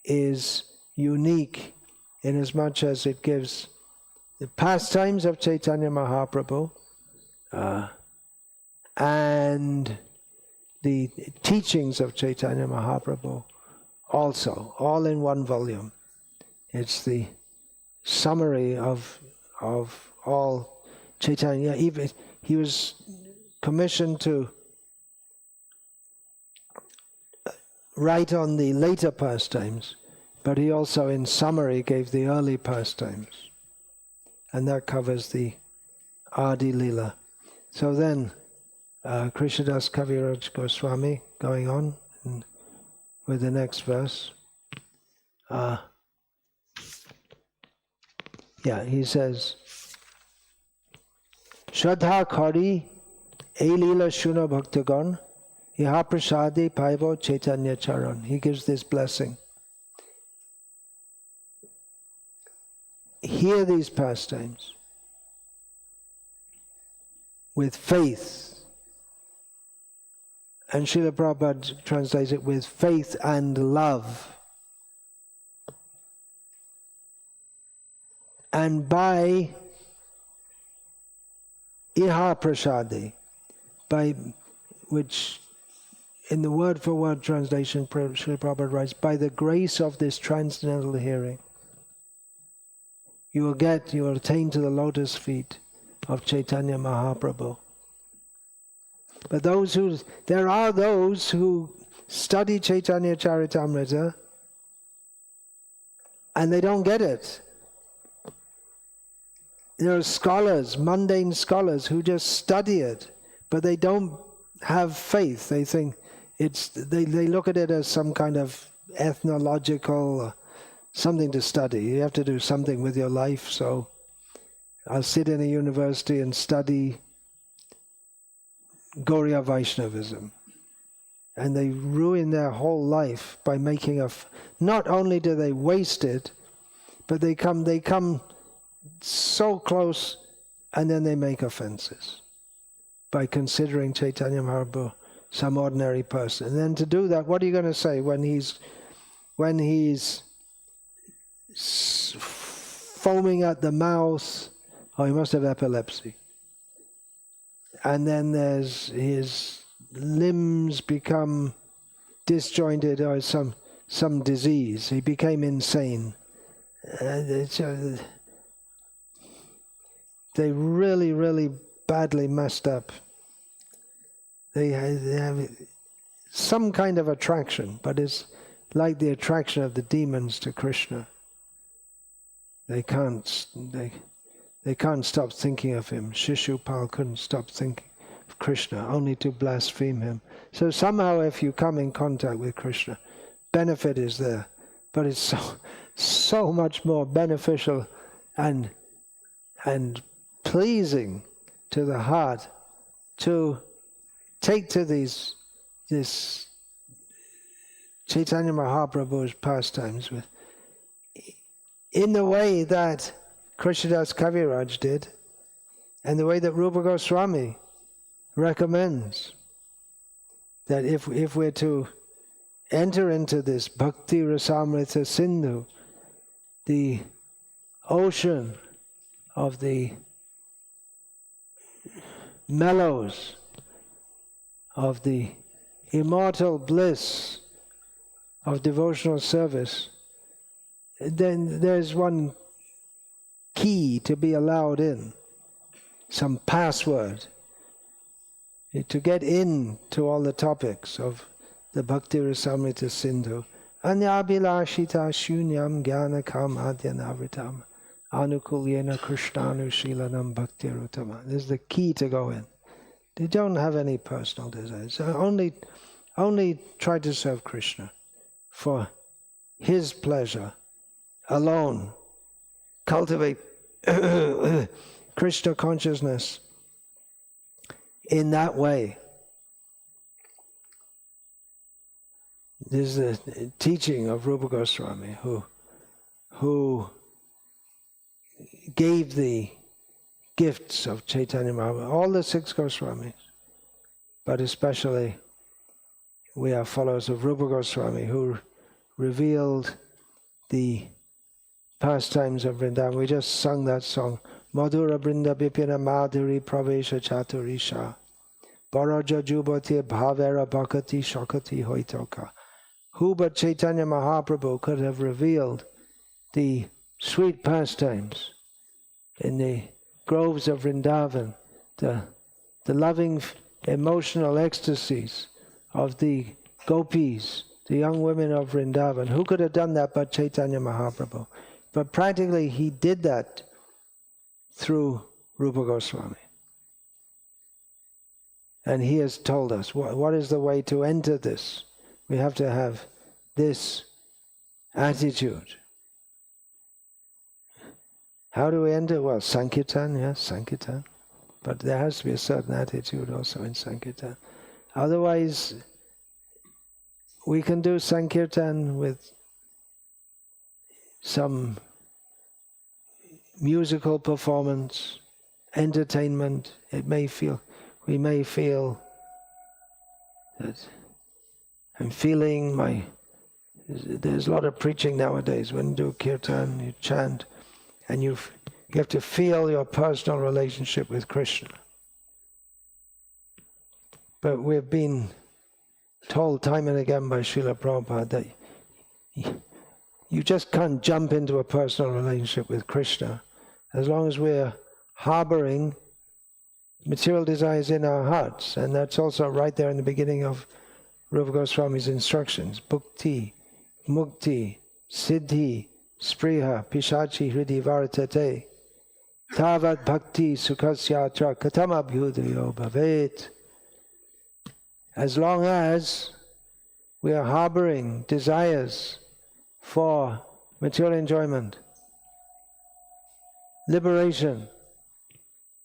is unique, in as much as it gives the pastimes of Chaitanya Mahaprabhu and the teachings of Chaitanya Mahaprabhu also, all in one volume. It's the summary of all Chaitanya. Even he was commissioned to write on the later pastimes, but he also in summary gave the early pastimes. And that covers the Adi Lila. So then, Krishnadas Kaviraj Goswami, going on with the next verse. He says, Shraddha Kari E Lila Shuna Bhaktagan Iha Prasadi Paivo Chaitanya Charan. He gives this blessing. Hear these pastimes with faith. And Srila Prabhupada translates it with faith and love. And by Iha Prasadi, which in the word-for-word translation, Srila Prabhupada writes, by the grace of this transcendental hearing, you will attain to the lotus feet of Chaitanya Mahaprabhu. But there are those who study Chaitanya Charitamrita and they don't get it. There are scholars, mundane scholars, who just study it, but they don't have faith. They think they look at it as some kind of ethnological something to study. You have to do something with your life, so I'll sit in a university and study Gauriya Vaishnavism. And they ruin their whole life by making not only do they waste it, but they come so close and then they make offenses by considering Chaitanya Mahaprabhu some ordinary person. And then to do that, what are you going to say when he's foaming at the mouth? Oh, he must have epilepsy. And then his limbs become disjointed or some disease. He became insane. They really, really badly messed up. They have some kind of attraction, but it's like the attraction of the demons to Krishna. They can't stop thinking of him. Shishupal couldn't stop thinking of Krishna, only to blaspheme him. So somehow if you come in contact with Krishna, benefit is there. But it's so much more beneficial and pleasing to the heart to take to this Chaitanya Mahaprabhu's pastimes in the way that Krishnadas Kaviraj did, and the way that Rupa Goswami recommends, that if we're to enter into this Bhakti Rasamrita Sindhu, the ocean of the mellows, of the immortal bliss of devotional service, then there's one key to be allowed in, some password to get in to all the topics of the Bhakti Rasamrita Sindhu. Anyabhilashita shunyam jnanakam adyanavritam anukulyena krishnanushilanam bhakti rutama. This is the key to go in. They don't have any personal desires. Only try to serve Krishna for his pleasure alone. Cultivate Krishna consciousness in that way. This is the teaching of Rupa Goswami, who gave the gifts of Chaitanya Mahaprabhu, all the 6 Goswamis, but especially we are followers of Rupa Goswami, who revealed the pastimes of Vrindavan. We just sung that song, Madhura Brinda Bipina Madhuri Pravesha Chaturisha Baraja Jubati Bhavera Bhakati Shakati Hoitoka. Who but Chaitanya Mahaprabhu could have revealed the sweet pastimes in the groves of Vrindavan, the loving emotional ecstasies of the gopis, the young women of Vrindavan? Who could have done that but Chaitanya Mahaprabhu? But practically he did that through Rupa Goswami. And he has told us what is the way to enter this. We have to have this attitude. How do we enter? Well, Sankirtan, yes, Sankirtan. But there has to be a certain attitude also in Sankirtan. Otherwise, we can do Sankirtan with some musical performance, entertainment. We may feel that I'm feeling there's a lot of preaching nowadays. When you do kirtan, you chant, and you have to feel your personal relationship with Krishna. But we've been told time and again by Srila Prabhupada that you just can't jump into a personal relationship with Krishna as long as we're harboring material desires in our hearts. And that's also right there in the beginning of Rupa Goswami's instructions. Bhukti, Mukti, Siddhi, Spriha, Pishachi, Hridi, Vartate, Tavat Bhakti, Sukhasyatra, Katamabhyudayo Bhavet. As long as we are harboring desires for material enjoyment, liberation,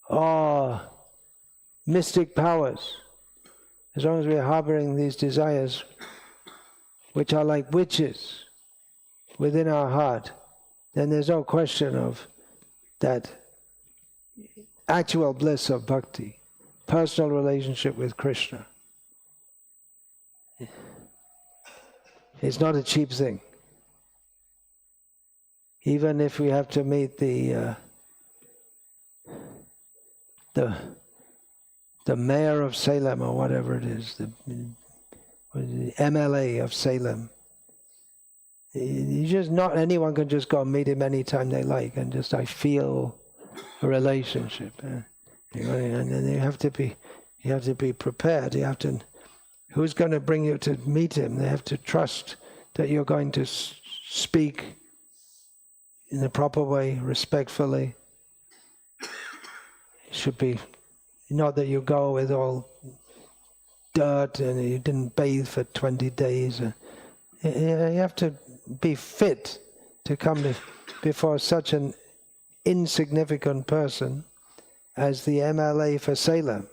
or mystic powers, as long as we are harboring these desires, which are like witches within our heart, then there's no question of that actual bliss of bhakti, personal relationship with Krishna. It's not a cheap thing. Even if we have to meet the mayor of Salem or whatever it is, the MLA of Salem. Not anyone can just go and meet him anytime they like and just, I feel a relationship. And then you have to be prepared. Who's going to bring you to meet him? They have to trust that you're going to speak in the proper way, respectfully. It should be not that you go with all dirt and you didn't bathe for 20 days. You have to be fit to come before such an insignificant person as the MLA for Salem.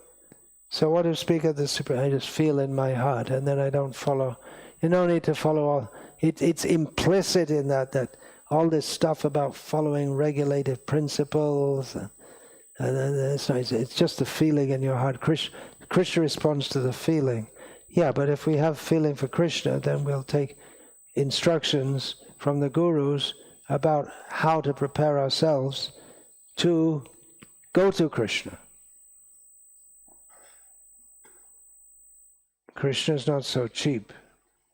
So what to speak of the Supreme? I just feel in my heart, and then I don't follow. You don't need to follow all. It's implicit in that all this stuff about following regulative principles, and it's just the feeling in your heart. Krishna responds to the feeling. Yeah, but if we have feeling for Krishna, then we'll take instructions from the gurus about how to prepare ourselves to go to Krishna. Krishna is not so cheap.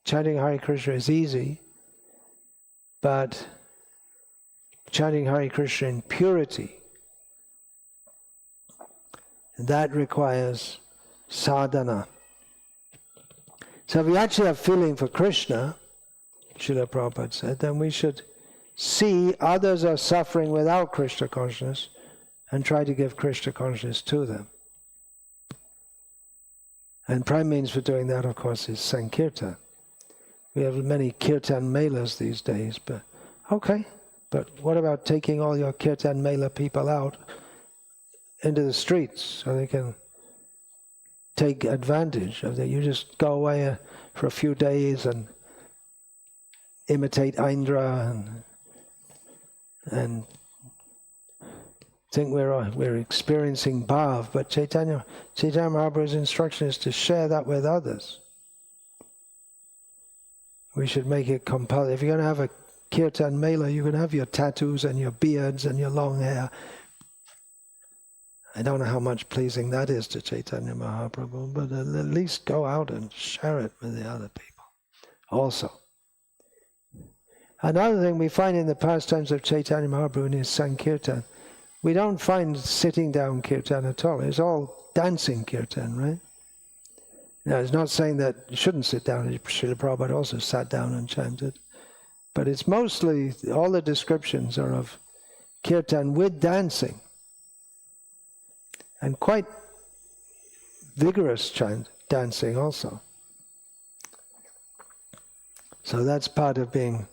Chanting Hare Krishna is easy, but chanting Hare Krishna in purity, that requires sadhana. So if we actually have feeling for Krishna, Srila Prabhupada said, then we should see others are suffering without Krishna consciousness and try to give Krishna consciousness to them. And prime means for doing that, of course, is Sankirtan. We have many Kirtan Melas these days, but okay. But what about taking all your Kirtan Mela people out into the streets so they can take advantage of that? You just go away for a few days and imitate Indra and think we're experiencing bhav, but Chaitanya Mahaprabhu's instruction is to share that with others. We should make it compulsory. If you're going to have a Kirtan Mela, you can have your tattoos and your beards and your long hair. I don't know how much pleasing that is to Chaitanya Mahaprabhu, but at least go out and share it with the other people also. Another thing we find in the pastimes of Chaitanya Mahaprabhu in his Sankirtan, we don't find sitting down kirtan at all. It's all dancing kirtan, right? Now, it's not saying that you shouldn't sit down. Srila Prabhupada also sat down and chanted. But it's mostly, all the descriptions are of kirtan with dancing. And quite vigorous dancing also. So that's part of being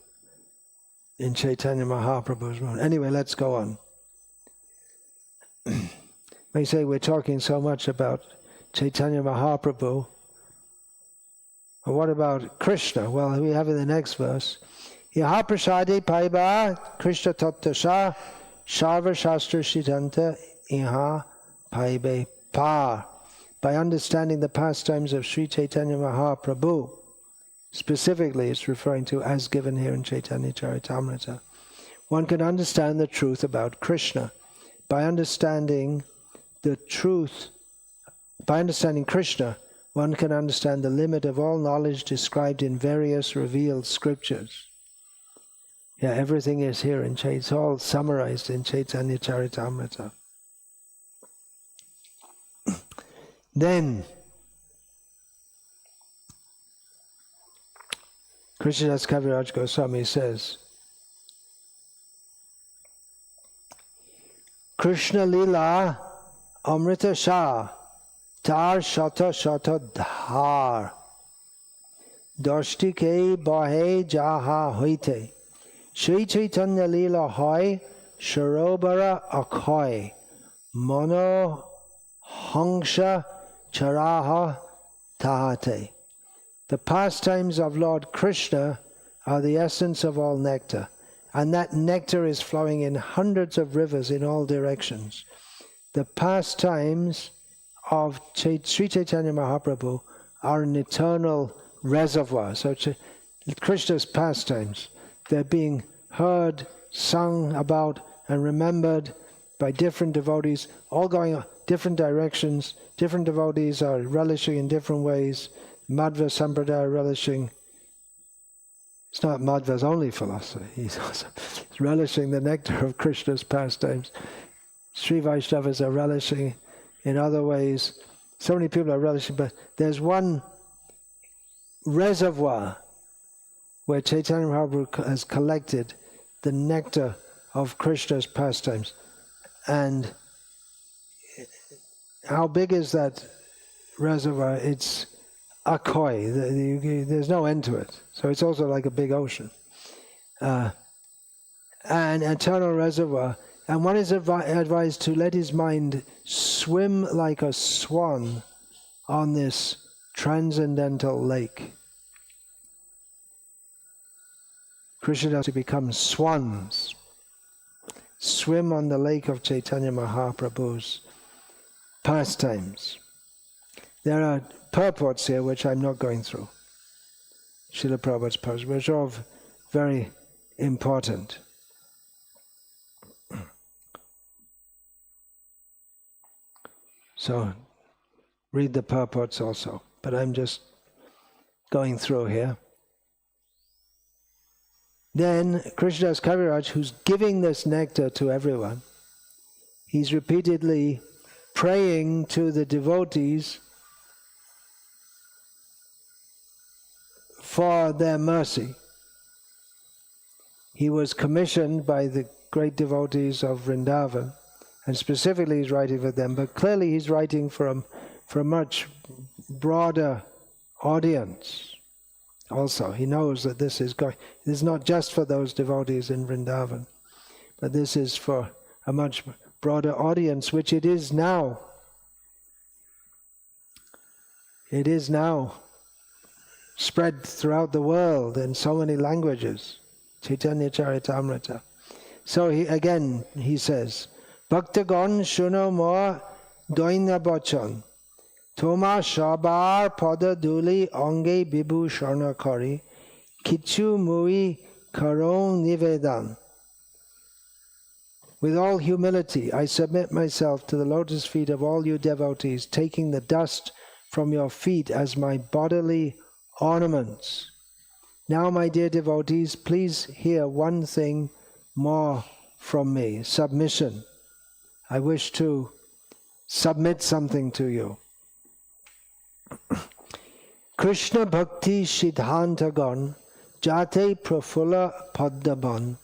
in Chaitanya Mahaprabhu's mood. Anyway, let's go on. We say we're talking so much about Chaitanya Mahaprabhu. Well, what about Krishna? Well, we have in the next verse, Yaha prasade paiba Krishna tattasha sharva shastra shitanta iha paibe pa. By understanding the pastimes of Sri Chaitanya Mahaprabhu, specifically it's referring to as given here in Chaitanya Charitamrita, one can understand the truth about Krishna. By understanding the truth, by understanding Krishna, one can understand the limit of all knowledge described in various revealed scriptures. Yeah, everything is here in Chaitanya. It's all summarized in Caitanya Charitamrita. Then, Krishnadas Kaviraj Goswami says, Krishna Lila Amrita Shah Tar Shata Shata Dhar Dashtike Bahe Jaha Hoite Shri Caitanya Lila Hoy Sharobara Akhoy Mono Hangsha Charaha Tahate. The pastimes of Lord Krishna are the essence of all nectar, and that nectar is flowing in hundreds of rivers in all directions. The pastimes of Sri Chaitanya Mahaprabhu are an eternal reservoir. So Krishna's pastimes, they're being heard, sung about, and remembered by different devotees, all going different directions. Different devotees are relishing in different ways. Madhva Sampradaya relishing. It's not Madhva's only philosophy. He's also relishing the nectar of Krishna's pastimes. Sri Vaishnavas are relishing in other ways. So many people are relishing, but there's one reservoir where Chaitanya Mahaprabhu has collected the nectar of Krishna's pastimes. And how big is that reservoir? It's Akhoy. There's no end to it. So it's also like a big ocean. An eternal reservoir. And one is advised to let his mind swim like a swan on this transcendental lake. Krishna has to become swans. Swim on the lake of Chaitanya Mahaprabhu's pastimes. There are purports here which I'm not going through. Srila Prabhupada's purports, which are all very important. So read the purports also, but I'm just going through here. Then Krishnadas Kaviraj, who's giving this nectar to everyone, he's repeatedly praying to the devotees for their mercy. He was commissioned by the great devotees of Vrindavan, and specifically he's writing for them, but clearly he's writing for a much broader audience. Also, he knows that this is not just for those devotees in Vrindavan, but this is for a much broader audience, which it is now. It is now spread throughout the world in so many languages. Caitanya Charitamrita. So he says, Bhaktagon shuno mo doina bachan Toma shabar pada duli ange bibu sharna kari kichu mui karong nivedan. With all humility, I submit myself to the lotus feet of all you devotees, taking the dust from your feet as my bodily ornaments. Now, my dear devotees, please hear one thing more from me, submission. I wish to submit something to you. Krishna Bhakti Siddhantagon Jate Prafula Paddaban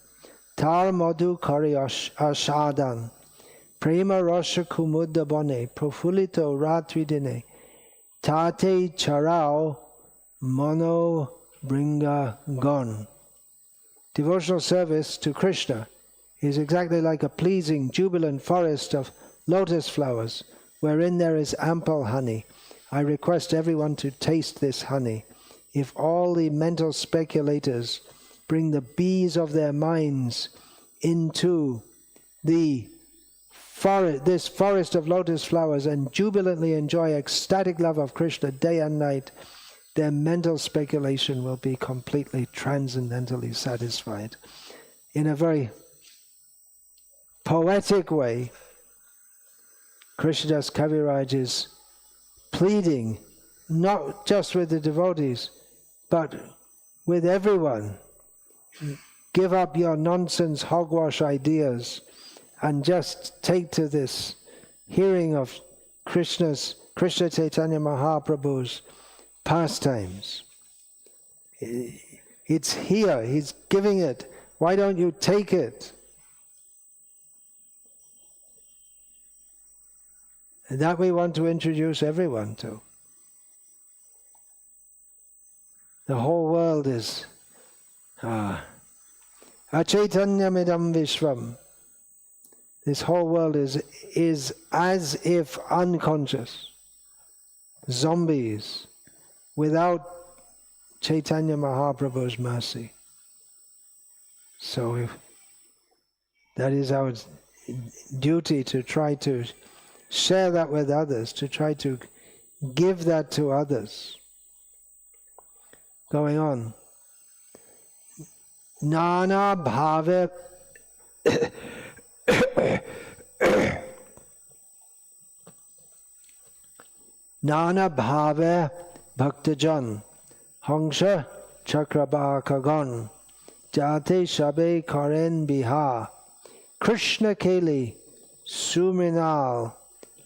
Tar Madhu Kari Ashadan Prema Rasha Kumudabane Profulito Ratridine Tate Charao Mano Bringa Gon. Devotional service to Krishna is exactly like a pleasing, jubilant forest of lotus flowers, wherein there is ample honey. I request everyone to taste this honey. If all the mental speculators bring the bees of their minds into this forest of lotus flowers and jubilantly enjoy ecstatic love of Krishna day and night, their mental speculation will be completely transcendentally satisfied. In a very poetic way, Krishnadas Kaviraj is pleading not just with the devotees, but with everyone. Give up your nonsense hogwash ideas and just take to this hearing of Krishna Chaitanya Mahaprabhu's pastimes. It's here, he's giving it. Why don't you take it? And that we want to introduce everyone to. The whole world is Achaitanyamidam Vishvam. This whole world is as if unconscious, zombies, without Chaitanya Mahaprabhu's mercy. So that is our duty, to try to share that with others, to try to give that to others. Going on. Nana bhave Nana bhave bhaktajan hangsha chakrabakagan jate shabe karen biha Krishna keli sumrinal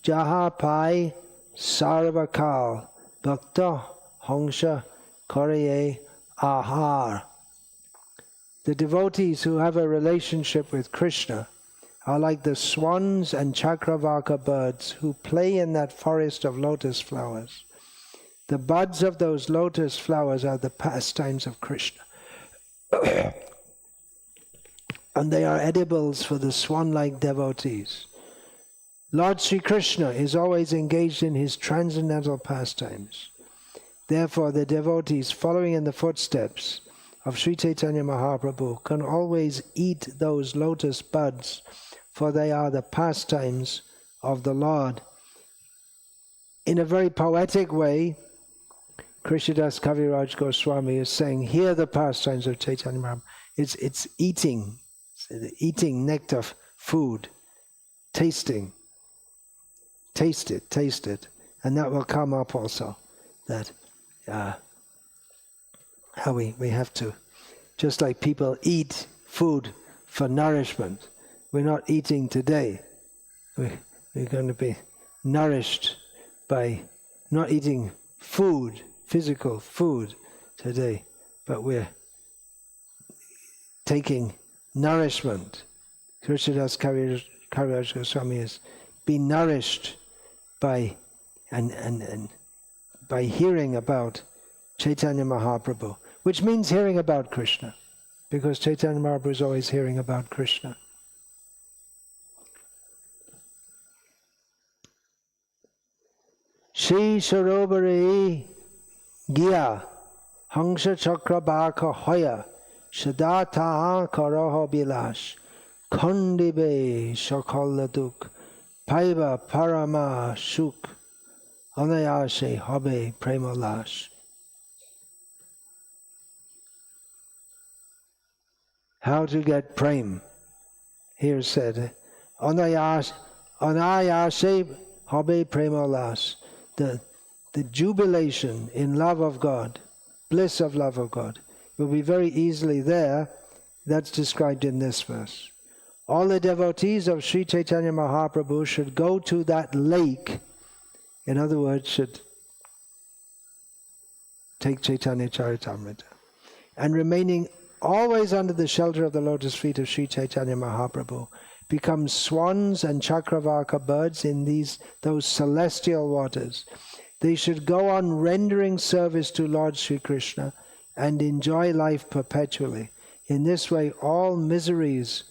jaha pai sarvakal bhakta hangsha karaye ahar. The devotees who have a relationship with Krishna are like the swans and chakravaka birds who play in that forest of lotus flowers. The buds of those lotus flowers are the pastimes of Krishna. And they are edibles for the swan-like devotees. Lord Sri Krishna is always engaged in his transcendental pastimes. Therefore, the devotees following in the footsteps of Sri Chaitanya Mahaprabhu can always eat those lotus buds, for they are the pastimes of the Lord. In a very poetic way, Krishnadas Kaviraj Goswami is saying, here the pastimes of Chaitanya Mahaprabhu. It's eating nectar, food, tasting. Taste it. And that will come up also, that how we have to, just like people eat food for nourishment, we're not eating today. We're going to be nourished by not eating food, physical food today, but we're taking nourishment. Krishnadas Kaviraj Goswami is be nourished by and by hearing about Chaitanya Mahaprabhu, which means hearing about Krishna, because Chaitanya Mahaprabhu is always hearing about Krishna. Shri Sarobare Gya Hangsha Chakrabaka Hoya Shadata Karaha Bilash Kondibe Shakaladuk Paiva Parama Shuk Anayashe Habe Premalash. How to get prem? Here said, Anayashe Habe Premalash. The jubilation in love of God, bliss of love of God, will be very easily there. That's described in this verse. All the devotees of Sri Chaitanya Mahaprabhu should go to that lake, in other words, should take Chaitanya Charitamrita, and remaining always under the shelter of the lotus feet of Sri Chaitanya Mahaprabhu, become swans and chakravaka birds in those celestial waters. They should go on rendering service to Lord Sri Krishna and enjoy life perpetually. In this way, all miseries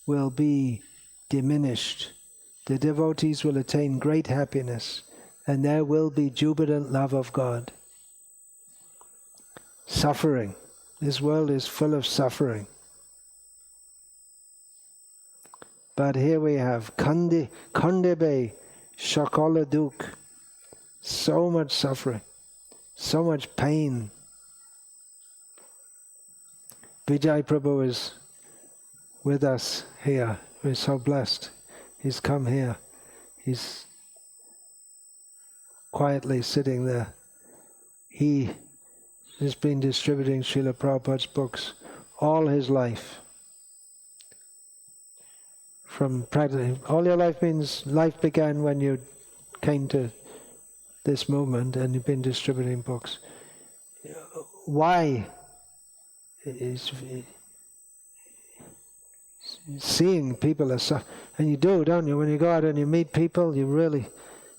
will be diminished. The devotees will attain great happiness, and there will be jubilant love of God. Suffering. This world is full of suffering. But here we have Kandebe Shakala Duk. So much suffering, so much pain. Vijay Prabhu is with us here. We're so blessed. He's come here. He's quietly sitting there he has been distributing Srila Prabhupada's books all his life. From practicing, all your life means life began when you came to this movement and you've been distributing books. Why? Is seeing people are suffering, and you do, don't you? When you go out and you meet people, you really,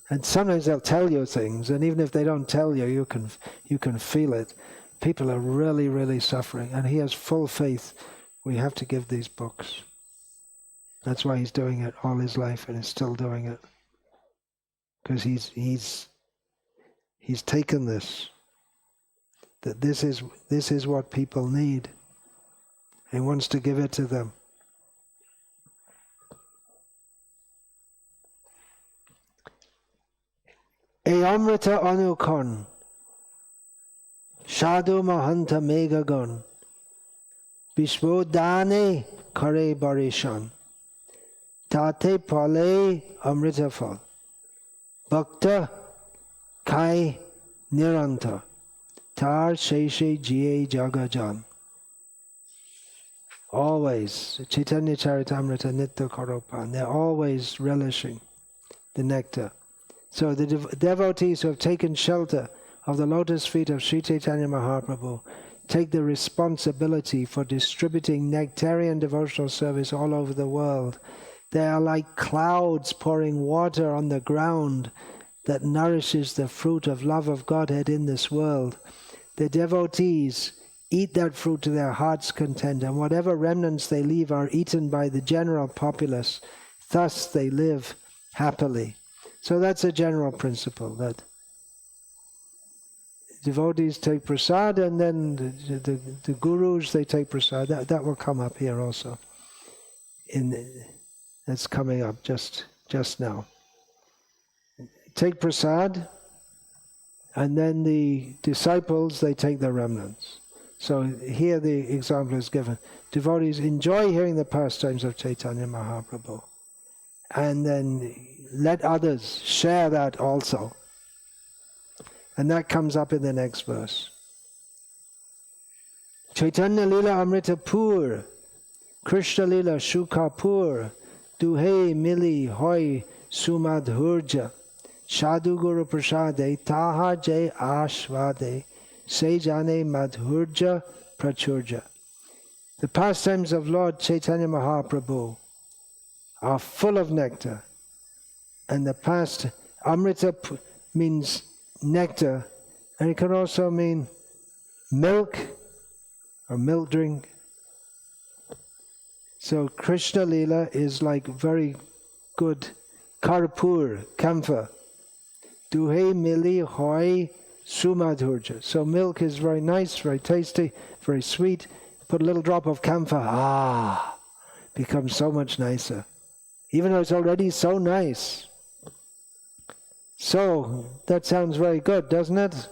and sometimes they'll tell you things, and even if they don't tell you, you can feel it. People are really, really suffering, and he has full faith. We have to give these books. That's why he's doing it all his life, and he's still doing it, because he's taken this. That this is what people need. He wants to give it to them. E amrita anukon, Shadu Mahanta Megagon, Vishwodane Kare Barishan, Tate Pale Amritafal, Bhakta Kai Niranta, Tar Sheshe Jie Jagajan. Always, Caitanya Charitamrita Nitya Karopan, they're always relishing the nectar. So the devotees who have taken shelter of the lotus feet of Sri Chaitanya Mahaprabhu take the responsibility for distributing nectarian devotional service all over the world. They are like clouds pouring water on the ground that nourishes the fruit of love of Godhead in this world. The devotees eat that fruit to their heart's content, and whatever remnants they leave are eaten by the general populace. Thus they live happily. So that's a general principle, that devotees take prasad, and then the gurus, they take prasad. That will come up here also. That's coming up just now. Take prasad, and then the disciples, they take the remnants. So here the example is given. Devotees enjoy hearing the pastimes of Chaitanya Mahaprabhu, and then let others share that also. And that comes up in the next verse. Caitanya Lila Amrita Pur, Krishna Lila Shuka Pur, Duhe Mili Hoy Sumadhurja, Shadu Guru Prasade, Taha Jai Ashvade, Sejane Madhurja Prachurja. The pastimes of Lord Chaitanya Mahaprabhu are full of nectar. And the past, Amrita means nectar, and it can also mean milk or milk drink. So Krishna Lila is like very good karpur, camphor. Duhe mili hoy sumadhurja. So milk is very nice, very tasty, very sweet. Put a little drop of camphor, becomes so much nicer. Even though it's already so nice. So, that sounds very good, doesn't it?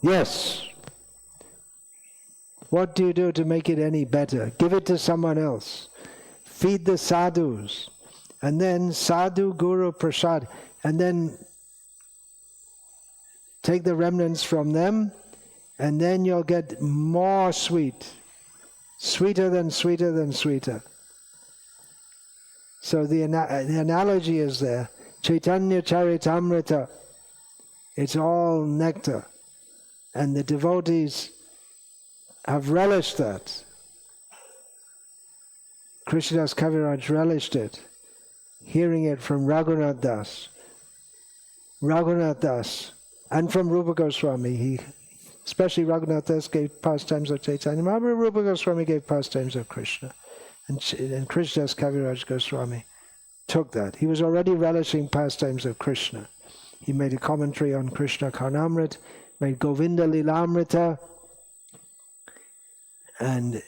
Yes. What do you do to make it any better? Give it to someone else. Feed the sadhus. And then sadhu guru prasad. And then take the remnants from them. And then you'll get more sweet. Sweeter than sweeter than sweeter. So the analogy is there. Caitanya Charitamrita, it's all nectar. And the devotees have relished that. Krishnadas Kaviraj relished it, hearing it from Raghunath Das. Raghunath Das, and from Rupa Goswami. Especially Raghunath Das gave pastimes of Chaitanya Mahaprabhu. Rupa Goswami gave pastimes of Krishna. And Krishnadas Kaviraj Goswami took that. He was already relishing pastimes of Krishna. He made a commentary on Krishna Karnamrit, made Govinda Lilamrita, and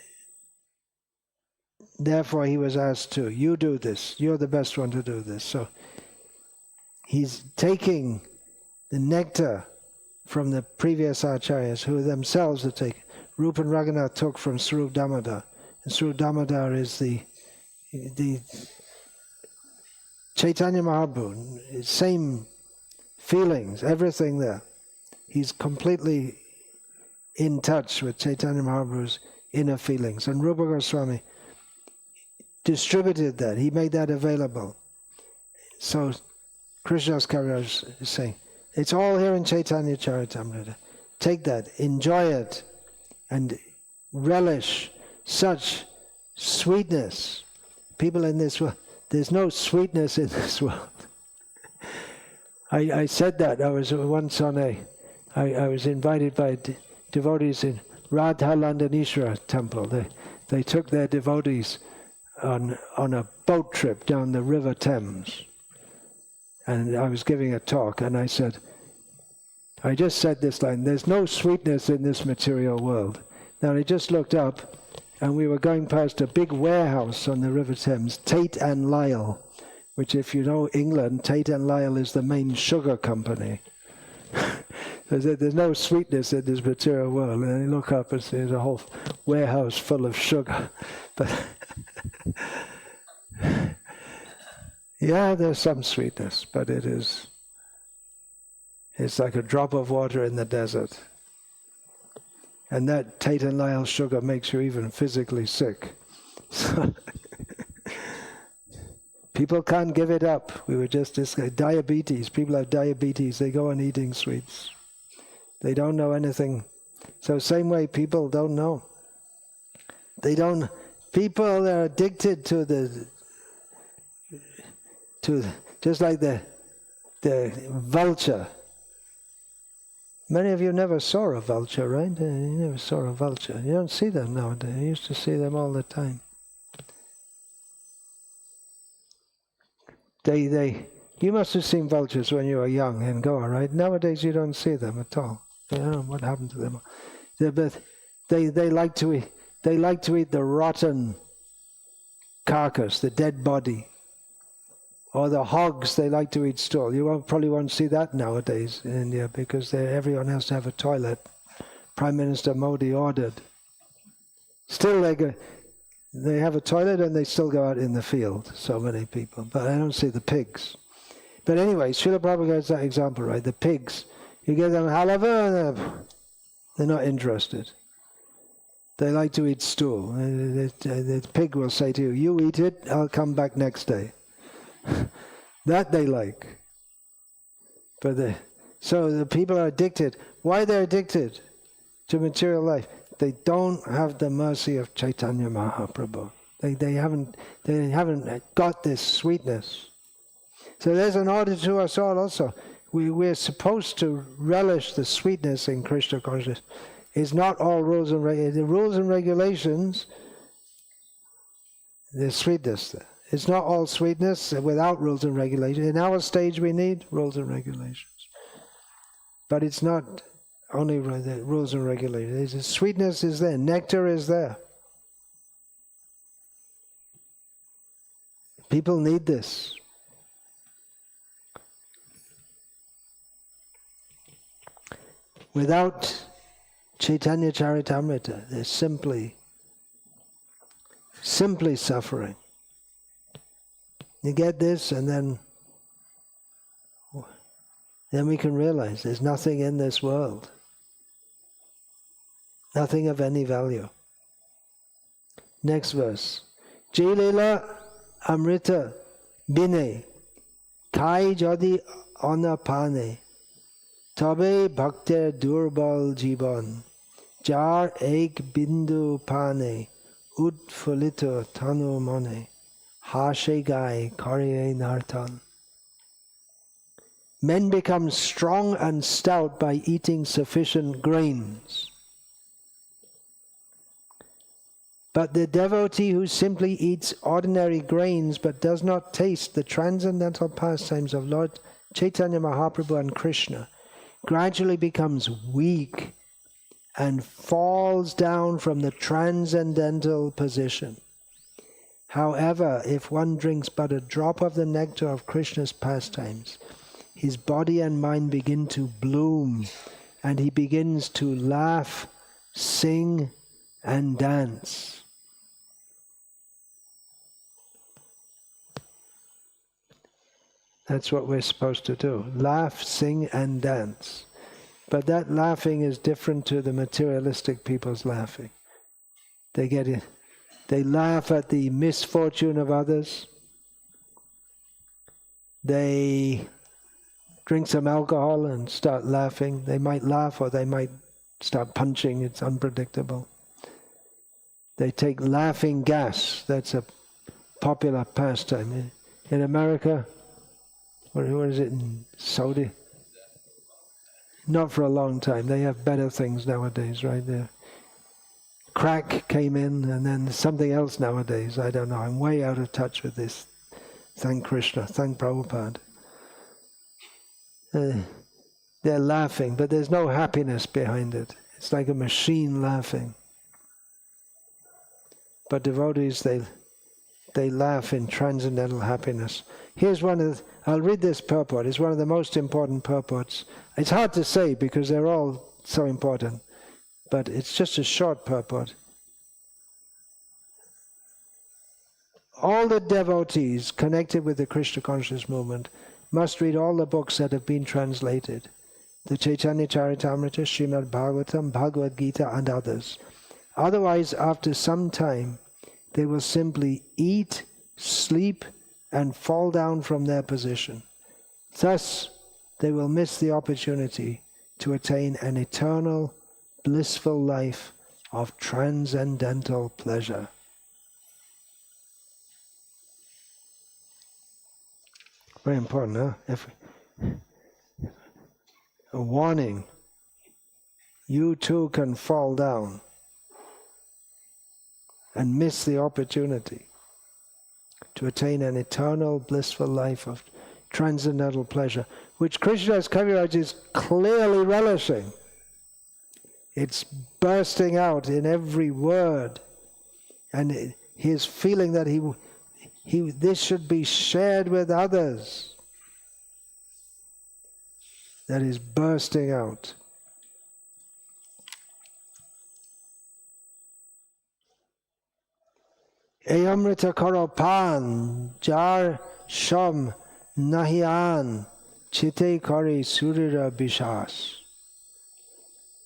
therefore he was asked to, you do this, you're the best one to do this. So he's taking the nectar from the previous acharyas, who themselves had taken. Rupa and Raghunath took from Swarup Damodar, and Swarup Damodar is the Chaitanya Mahaprabhu, same feelings, everything there. he's completely in touch with Chaitanya Mahaprabhu's inner feelings. And Rupa Goswami distributed that. He made that available. So Krishnadas Kaviraj is saying, it's all here in Chaitanya Charitamrita. Take that, enjoy it, and relish such sweetness. People in this world, there's no sweetness in this world. I said that. I was once on I was invited by devotees in Radha Landanishwara temple. They took their devotees on a boat trip down the River Thames. And I was giving a talk, and I just said this line, there's no sweetness in this material world. Now I just looked up, and we were going past a big warehouse on the River Thames, Tate and Lyle, which, if you know England, Tate and Lyle is the main sugar company. There's no sweetness in this material world. And you look up and see there's a whole warehouse full of sugar. But yeah, there's some sweetness, but it's like a drop of water in the desert. And that Tate and Lyle sugar makes you even physically sick. So people can't give it up. We were just discussing diabetes. People have diabetes. They go on eating sweets. They don't know anything. So same way, people don't know. People are addicted to just like the vulture. Many of you never saw a vulture, right? You never saw a vulture. You don't see them nowadays. You used to see them all the time. You must have seen vultures when you were young in Goa, right? Nowadays you don't see them at all. I don't know what happened to them. But they like to eat. They like to eat the rotten carcass, the dead body, or the hogs. They like to eat stool. You probably won't see that nowadays in India because everyone has to have a toilet. Prime Minister Modi ordered. Still, they have a toilet and they still go out in the field. So many people, but I don't see the pigs. But anyway, Srila Prabhupada has that example, right? The pigs. You give them halava, they're not interested. They like to eat stool. The pig will say to you, you eat it, I'll come back next day. That they like. So the people are addicted. Why they're addicted to material life? They don't have the mercy of Chaitanya Mahaprabhu. They haven't got this sweetness. So there's an order to us all also. We're supposed to relish the sweetness in Krishna consciousness. It's not all rules and regulations. The rules and regulations, there's sweetness there. It's not all sweetness without rules and regulations. In our stage we need rules and regulations. But it's not only the rules and regulations. The sweetness is there. Nectar is there. People need this. Without Chaitanya Charitamrita, there's simply suffering. You get this, and then we can realize there's nothing in this world. Nothing of any value. Next verse. Jilila amrita bine kai jadi anapane tabe bhakter durbal jiban jar ek bindu pane utfulito tanu mane hashe gai karye nartan. Men become strong and stout by eating sufficient grains. But the devotee who simply eats ordinary grains but does not taste the transcendental pastimes of Lord Chaitanya Mahaprabhu and Krishna gradually becomes weak and falls down from the transcendental position. However, if one drinks but a drop of the nectar of Krishna's pastimes, his body and mind begin to bloom, and he begins to laugh, sing, and dance. That's what we're supposed to do. Laugh, sing, and dance. But that laughing is different to the materialistic people's laughing. They get it. They laugh at the misfortune of others. They drink some alcohol and start laughing. They might laugh or they might start punching. It's unpredictable. They take laughing gas. That's a popular pastime. In America, what is it, in Saudi? Not for a long time. They have better things nowadays, right there. Crack came in, and then something else nowadays. I don't know. I'm way out of touch with this. Thank Krishna. Thank Prabhupada. They're laughing, but there's no happiness behind it. It's like a machine laughing. But devotees, they laugh in transcendental happiness. Here's one of the, I'll read this purport. It's one of the most important purports. It's hard to say because they're all so important, but it's just a short purport. All the devotees connected with the Krishna conscious movement must read all the books that have been translated. The Caitanya Charitamrita, Srimad Bhagavatam, Bhagavad Gita, and others. Otherwise, after some time, they will simply eat, sleep, and fall down from their position. Thus, they will miss the opportunity to attain an eternal, blissful life of transcendental pleasure. Very important, huh? A warning. You too can fall down and miss the opportunity to attain an eternal, blissful life of transcendental pleasure, which Krishna's Kaviraj is clearly relishing. It's bursting out in every word, and his feeling that this should be shared with others. That is bursting out. Ayamrita karapan jar sham nahian chite kari surira bishas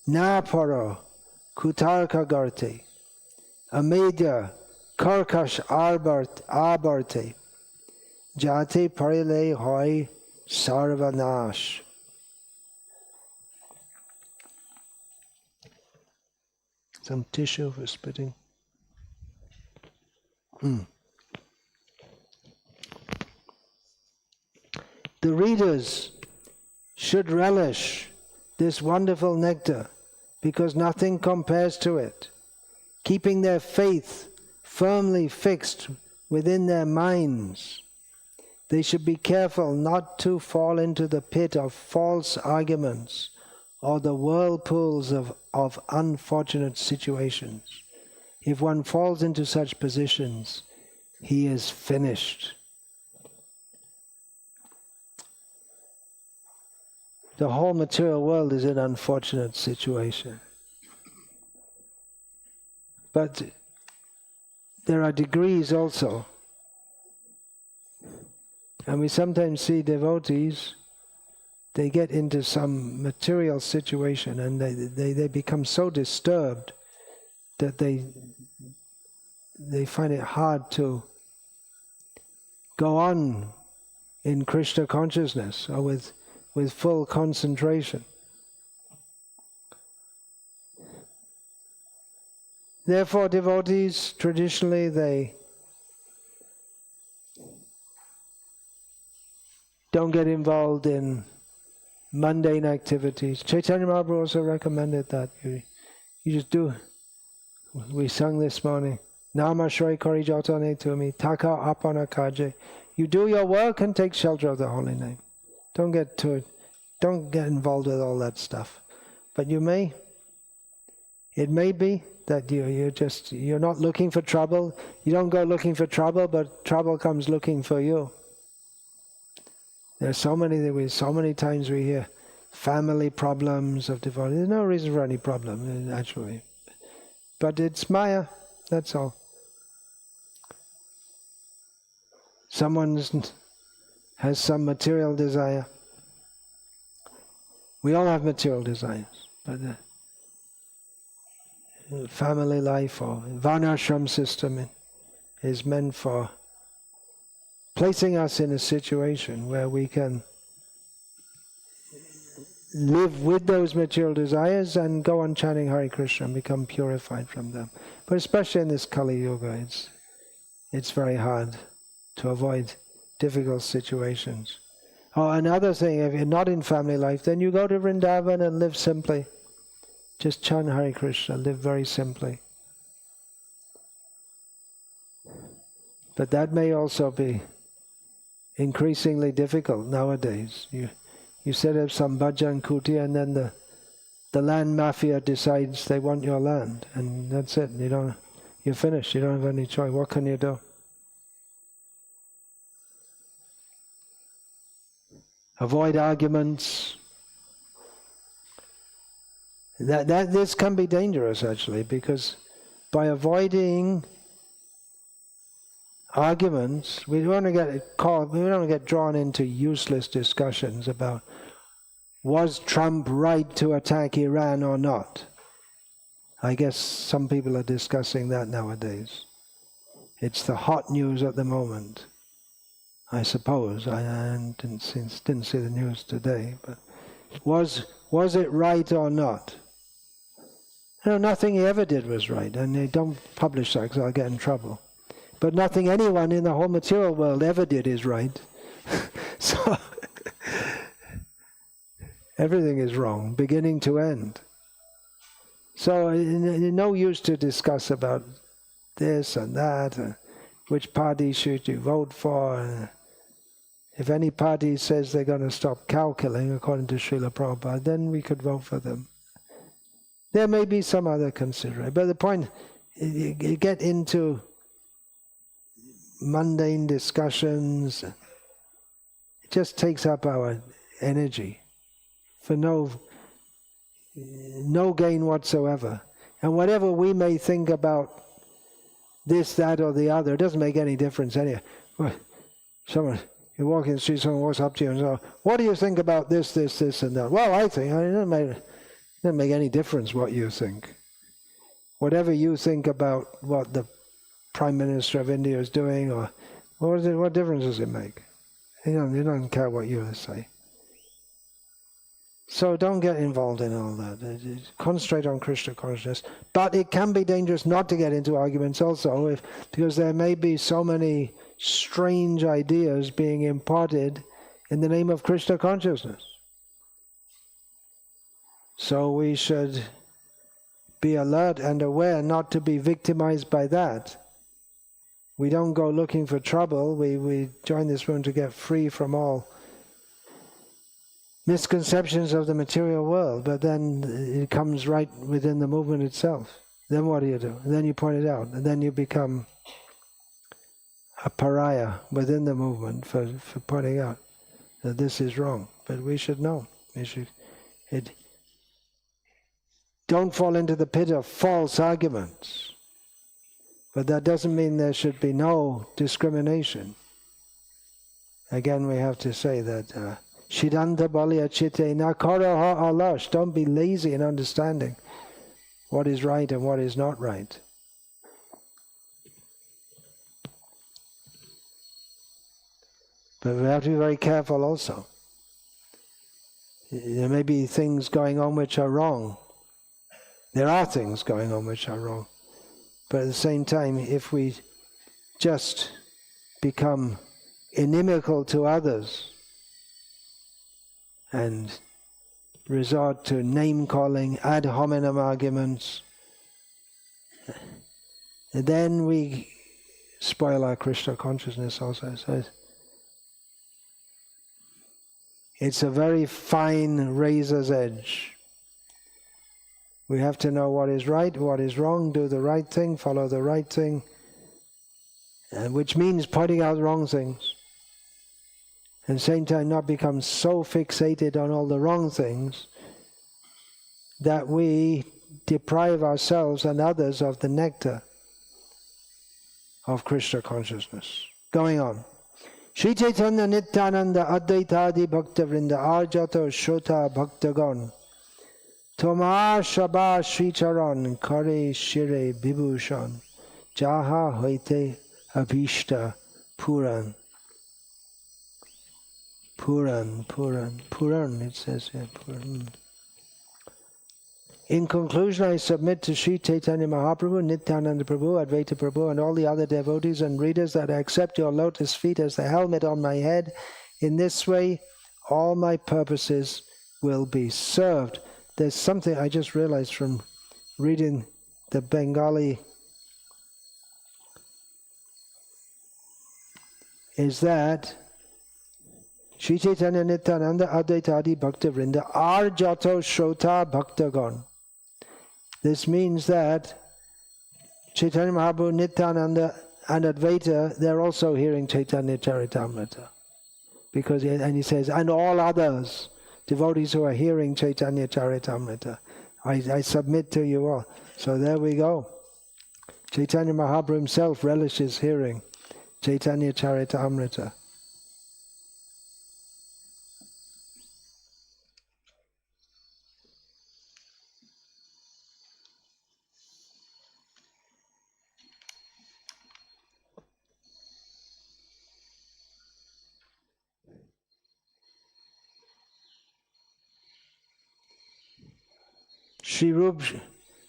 na paro kutarka garte amedya karkash abarte jate parile hoy sarvanash. Some tissue for spitting. The readers should relish this wonderful nectar because nothing compares to it. Keeping their faith firmly fixed within their minds, they should be careful not to fall into the pit of false arguments or the whirlpools of unfortunate situations. If one falls into such positions, he is finished. The whole material world is in an unfortunate situation. But there are degrees also. And we sometimes see devotees, they get into some material situation and they become so disturbed that they find it hard to go on in Krishna consciousness or with full concentration. Therefore, devotees, traditionally, they don't get involved in mundane activities. Chaitanya Mahaprabhu also recommended that. You just do. We sung this morning, Nama Shri Kari Jatane Tumi, Taka Apana Kaje. You do your work and take shelter of the holy name. Don't get involved with all that stuff. But it may be that you're not looking for trouble. You don't go looking for trouble, but trouble comes looking for you. There's so many times we hear family problems of devotees. There's no reason for any problem, actually. But it's Maya, that's all. Someone has some material desire. We all have material desires, but the family life or varnashram system is meant for placing us in a situation where we can live with those material desires and go on chanting Hare Krishna and become purified from them. But especially in this Kali Yuga, it's very hard to avoid difficult situations. Oh, another thing, if you're not in family life, then you go to Vrindavan and live simply. Just chant Hare Krishna, live very simply. But that may also be increasingly difficult nowadays. You set up some bhajan kuti and then the land mafia decides they want your land, and that's it. You're finished. You don't have any choice. What can you do? Avoid arguments. This can be dangerous actually, because by avoiding arguments, we don't want to get drawn into useless discussions about was Trump right to attack Iran or not. I guess some people are discussing that nowadays. It's the hot news at the moment, I suppose. I didn't see the news today, but was it right or not? Nothing he ever did was right, and they don't publish that because I'll get in trouble. But nothing anyone in the whole material world ever did is right. So everything is wrong, beginning to end. So no use to discuss about this and that, which party should you vote for. If any party says they're going to stop cow killing, according to Srila Prabhupada, then we could vote for them. There may be some other consideration, but the point, you get into mundane discussions, it just takes up our energy for no gain whatsoever. And whatever we may think about this, that, or the other, it doesn't make any difference anyway. You walk in the street, someone walks up to you and says, what do you think about this, this, this, and that? Well, I think, it doesn't make any difference what you think. Whatever you think about what the Prime Minister of India is doing, or what difference does it make? You don't care what you say. So don't get involved in all that. Concentrate on Krishna consciousness. But it can be dangerous not to get into arguments also, because there may be so many strange ideas being imparted in the name of Krishna consciousness. So we should be alert and aware not to be victimized by that. We don't go looking for trouble. We join this room to get free from all misconceptions of the material world, but then it comes right within the movement itself. Then what do? And then you point it out, and then you become a pariah within the movement for pointing out that this is wrong. But we should know. Don't fall into the pit of false arguments. But that doesn't mean there should be no discrimination. Again, we have to say that Shidanta Balya Chitte Nakaraha Alash. Don't be lazy in understanding what is right and what is not right. But we have to be very careful also. There may be things going on which are wrong. There are things going on which are wrong. But at the same time, if we just become inimical to others and resort to name-calling, ad hominem arguments, then we spoil our Krishna consciousness also. So it's a very fine razor's edge. We have to know what is right, what is wrong, do the right thing, follow the right thing, which means pointing out wrong things. And at the same time not become so fixated on all the wrong things that we deprive ourselves and others of the nectar of Krishna consciousness. Going on. Shri Chaitanya Nityananda Advaitadi Bhakta Vrinda Arjato Shota Bhaktagon Tomar Shaba Shri Charan Kare Shire Vibhushan Jaha Hoite Abhishta Puran. Puran, it says here, Puran. In conclusion, I submit to Sri Chaitanya Mahaprabhu, Nityananda Prabhu, Advaita Prabhu, and all the other devotees and readers that I accept your lotus feet as the helmet on my head. In this way, all my purposes will be served. There's something I just realized from reading the Bengali, is that Shri Chaitanya Nityananda Advaita Adi Bhakta Vrinda Arjato Shota Bhaktagon. This means that Chaitanya Mahaprabhu, Nityananda and Advaita, they're also hearing Chaitanya Charitamrita. And he says, and all others, devotees who are hearing Chaitanya Charitamrita, I submit to you all. So there we go. Chaitanya Mahaprabhu himself relishes hearing Chaitanya Charitamrita. Shri Rup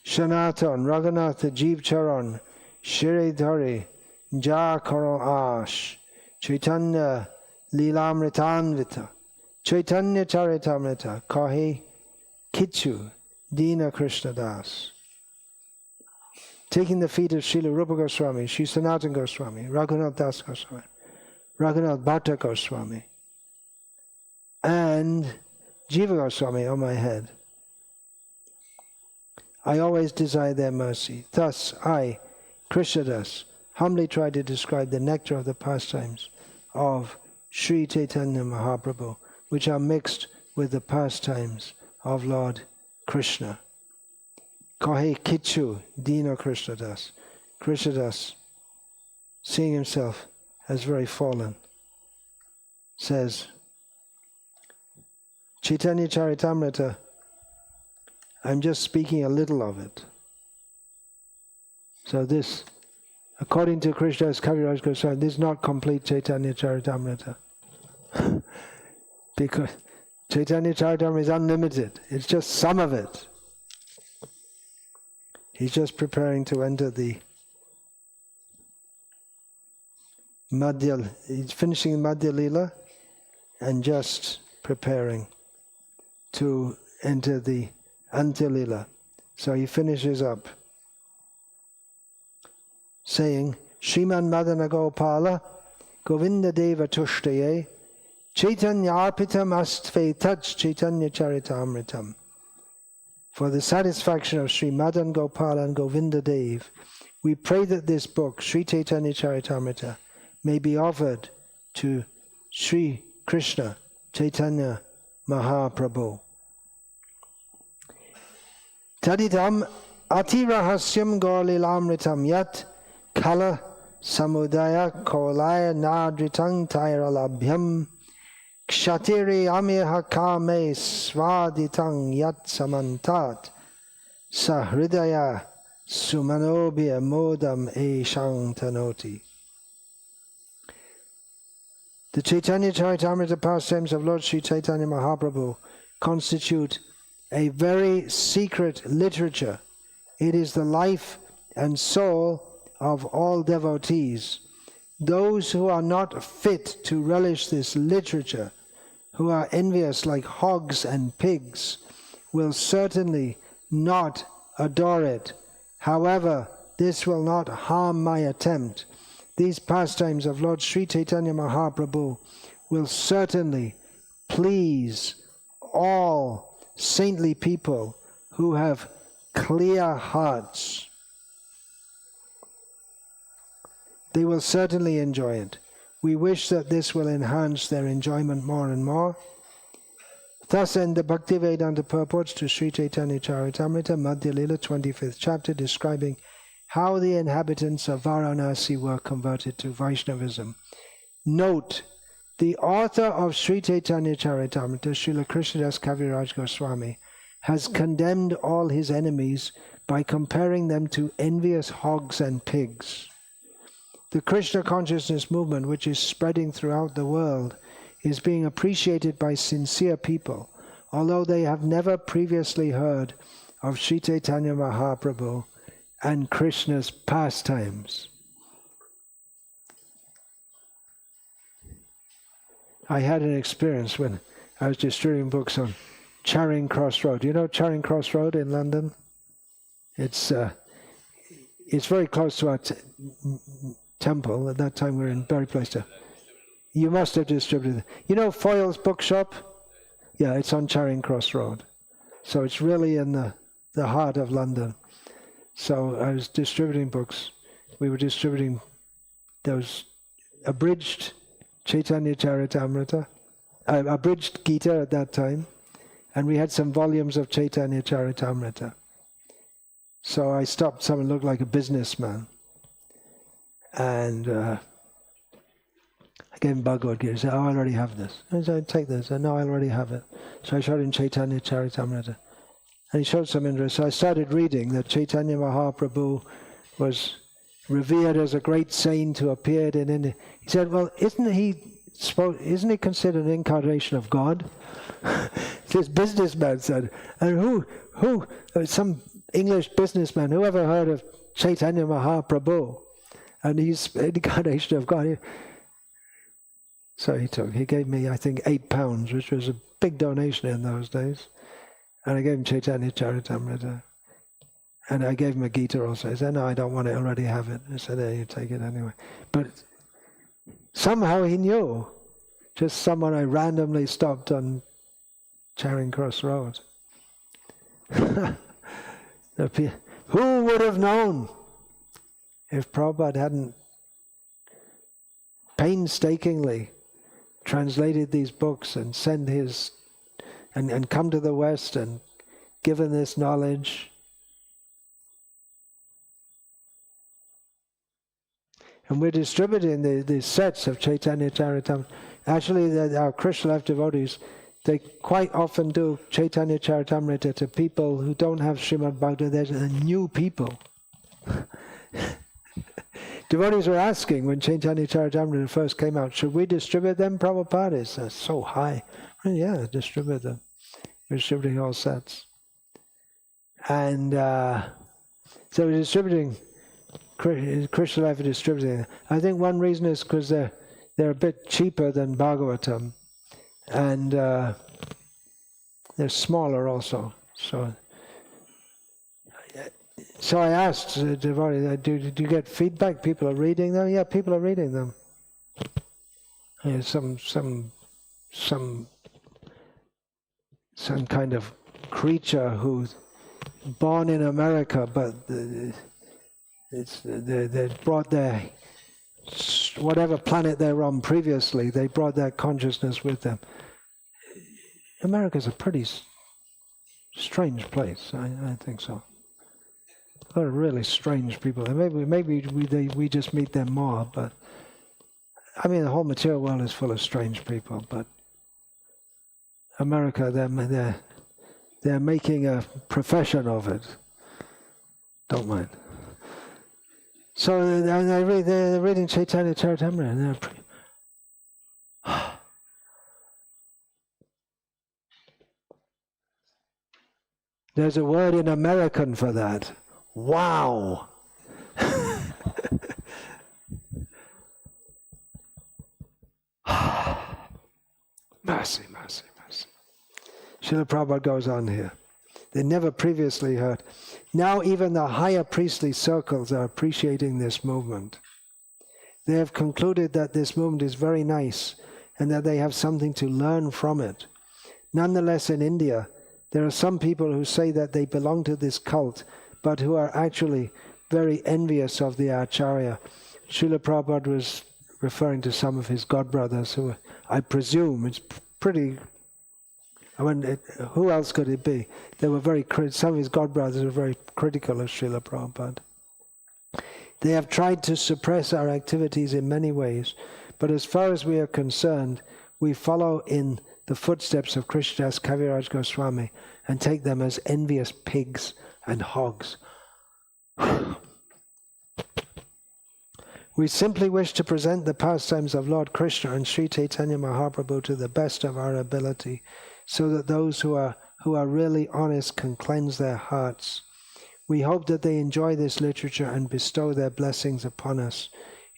Shanatan, Raghunath Jeev Charan, Shire Dhari, Ja Karo Ash, Chaitanya Lila Amritanvita, Chaitanya Charitamrita, Kahi Kichu, Dina Krishna Das. Taking the feet of Srila Rupa Goswami, Sri Sanatana Goswami, Raghunath Das Goswami, Raghunath Bhatta Goswami, and Jiva Goswami on my head. I always desire their mercy. Thus I, Krishnadas, humbly try to describe the nectar of the pastimes of Sri Chaitanya Mahaprabhu, which are mixed with the pastimes of Lord Krishna. Kahe Kichu Dina Krishnadas. Krishnadas, seeing himself as very fallen, says, Chaitanya Charitamrita, I'm just speaking a little of it. So this, according to Krishnadas Kaviraj Goswami, this is not complete Chaitanya Charitamrita. Because Chaitanya Charitamrita is unlimited. It's just some of it. He's just preparing to enter the Madhya, he's finishing Madhya Lila and just preparing to enter the Antya Lila. So he finishes up saying, Shriman Madana Gopala Govinda Deva Tushtaye Chaitanya Arpitam Astve Taj Chaitanya Charitamritam. For the satisfaction of Sri Madan Gopala and Govinda Dev, we pray that this book, Sri Chaitanya Charitamrita, may be offered to Sri Krishna Chaitanya Mahaprabhu. Taditam atirahasyam golilamritam yat kala samudaya kolaya nadritang tairalabhyam kshatiri amihakame svaditang yat samantat sahridaya sumanobhya modam eshang tanoti. The Chaitanya Charitamrita pastimes of Lord Sri Chaitanya Mahaprabhu constitute a very secret literature. It is the life and soul of all devotees. Those who are not fit to relish this literature, who are envious like hogs and pigs, will certainly not adore it. However, this will not harm my attempt. These pastimes of Lord Sri Chaitanya Mahaprabhu will certainly please all saintly people who have clear hearts. They will certainly enjoy it. We wish that this will enhance their enjoyment more and more. Thus end the Bhaktivedanta purports to Sri Chaitanya Charitamrita, Madhya Lila, 25th chapter, describing how the inhabitants of Varanasi were converted to Vaishnavism. Note The author of Sri Caitanya Charitamrita, Srila Krishnadas Kaviraj Goswami, has condemned all his enemies by comparing them to envious hogs and pigs. The Krishna consciousness movement, which is spreading throughout the world, is being appreciated by sincere people, although they have never previously heard of Sri Chaitanya Mahaprabhu and Krishna's pastimes. I had an experience when I was distributing books on Charing Cross Road. You know Charing Cross Road in London? It's very close to our temple. At that time we were in Berry Place. You must have distributed it. You know Foyle's bookshop? Yeah, it's on Charing Cross Road. So it's really in the heart of London. So I was distributing books. We were distributing those abridged Caitanya Charitamrita, abridged Gita at that time, and we had some volumes of Caitanya Charitamrita. So I stopped someone who looked like a businessman, and I gave him Bhagavad Gita. He said, "Oh, I already have this." I said, "Take this." I said, "No, I already have it." So I showed him Caitanya Charitamrita, and he showed some interest. So I started reading that Chaitanya Mahaprabhu was revered as a great saint who appeared in India. He said, "Well, isn't he considered an incarnation of God?" This businessman said, "And who? Some English businessman. Who ever heard of Chaitanya Mahaprabhu? And he's an incarnation of God." So he gave me, I think, £8, which was a big donation in those days, and I gave him Chaitanya Charitamrita. And I gave him a Gita also. He said, "No, I don't want it, I already have it." I said, "There, you take it anyway." But somehow he knew. Just someone I randomly stopped on Charing Cross Road. Who would have known if Prabhupada hadn't painstakingly translated these books and sent his, and come to the West and given this knowledge. And we're distributing the sets of Caitanya Charitamrita. Actually, our Krishna life devotees, they quite often do Chaitanya Charitamrita to people who don't have Srimad Bhagavatam. They're new people. Devotees were asking when Chaitanya Charitamrita first came out, "Should we distribute them, Prabhupada?" It's so high. Well, yeah, distribute them. We're distributing all sets. And so we're distributing Krishna life is distributing. I think one reason is because they're a bit cheaper than Bhagavatam, and they're smaller also. So I asked the devotee, "Do you get feedback? People are reading them?" "Yeah, people are reading them." Yeah, some kind of creature who's born in America, but they brought their, whatever planet they were on previously, they brought that consciousness with them. America's a pretty strange place, I think so. A lot of really strange people. And maybe we just meet them more, but I mean the whole material world is full of strange people, but America, they're making a profession of it. Don't mind. So they're reading Caitanya Charitamrita, and there's a word in American for that. Wow! Mercy, mercy, mercy. Srila Prabhupada goes on here. They never previously heard. Now even the higher priestly circles are appreciating this movement. They have concluded that this movement is very nice and that they have something to learn from it. Nonetheless, in India, there are some people who say that they belong to this cult, but who are actually very envious of the Acharya. Srila Prabhupada was referring to some of his godbrothers who, I presume, it's pretty... who else could it be? They were some of his godbrothers were very critical of Srila Prabhupada. They have tried to suppress our activities in many ways, But as far as we are concerned, we follow in the footsteps of Krishnadas Kaviraj Goswami and take them as envious pigs and hogs. We simply wish to present the pastimes of Lord Krishna and Sri Caitanya Mahaprabhu to the best of our ability, so that those who are really honest can cleanse their hearts. We hope that they enjoy this literature and bestow their blessings upon us.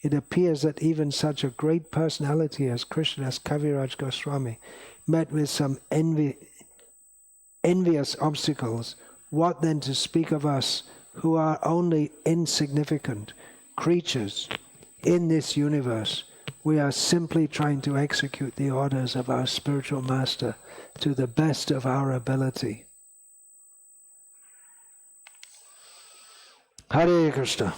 It appears that even such a great personality as Krishnadas Kaviraj Goswami met with some envious obstacles. What then to speak of us, who are only insignificant creatures in this universe? We are simply trying to execute the orders of our spiritual master to the best of our ability. Hare Krishna.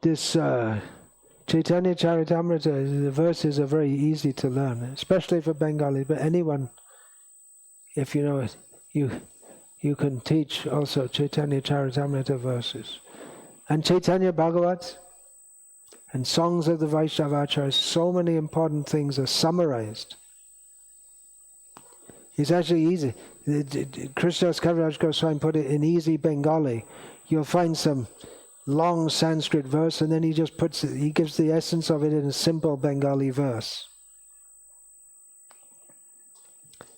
This Caitanya Charitamrita, the verses are very easy to learn, especially for Bengali, but anyone, if you know it, you can teach also Caitanya Charitamrita verses. And Chaitanya Bhagavat and songs of the Vaishnavacharyas, so many important things are summarized. It's actually easy. Krishnadas Kaviraj Goswami put it in easy Bengali. You'll find some long Sanskrit verse, and then he just puts it, he gives the essence of it in a simple Bengali verse.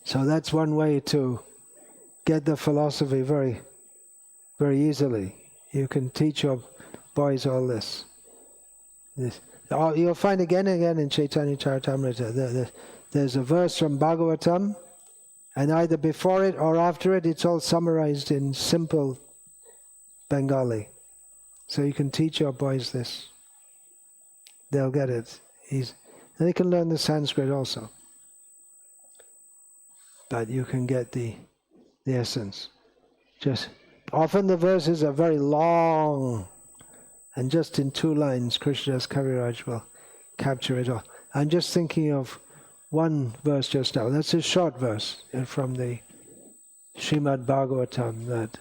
So that's one way to get the philosophy very, very easily. You can teach your boys all this. You'll find again and again in Caitanya Charitamrita, there's a verse from Bhagavatam, and either before it or after it, it's all summarized in simple Bengali. So you can teach your boys this. They'll get it. And they can learn the Sanskrit also. But you can get the essence. Just often the verses are very long, and just in 2 lines, Krishnadas Kaviraj will capture it all. I'm just thinking of one verse just now. That's a short verse from the Srimad Bhagavatam that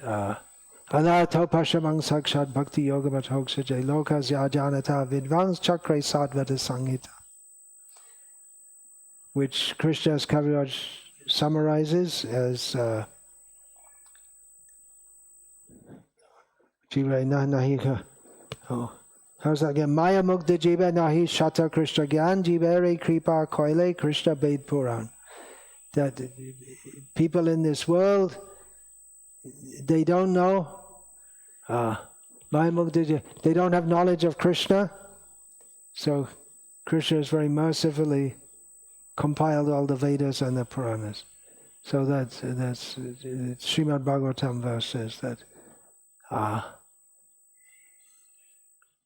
Anartho Pashamang Sakshat Bhakti Yogamat Hoksajay Lokas Yajanata Vidvans Chakre Sadvata Sangita, which Krishnadas Kaviraj summarizes as how's that again? Maya Mukta Jiva Nahi Shata Krishna Gyan Jivere Kripa Koile Krishna Bed Puran. That people in this world, they don't know, they don't have knowledge of Krishna, so Krishna has very mercifully compiled all the Vedas and the Puranas. So that's Srimad Bhagavatam verse says that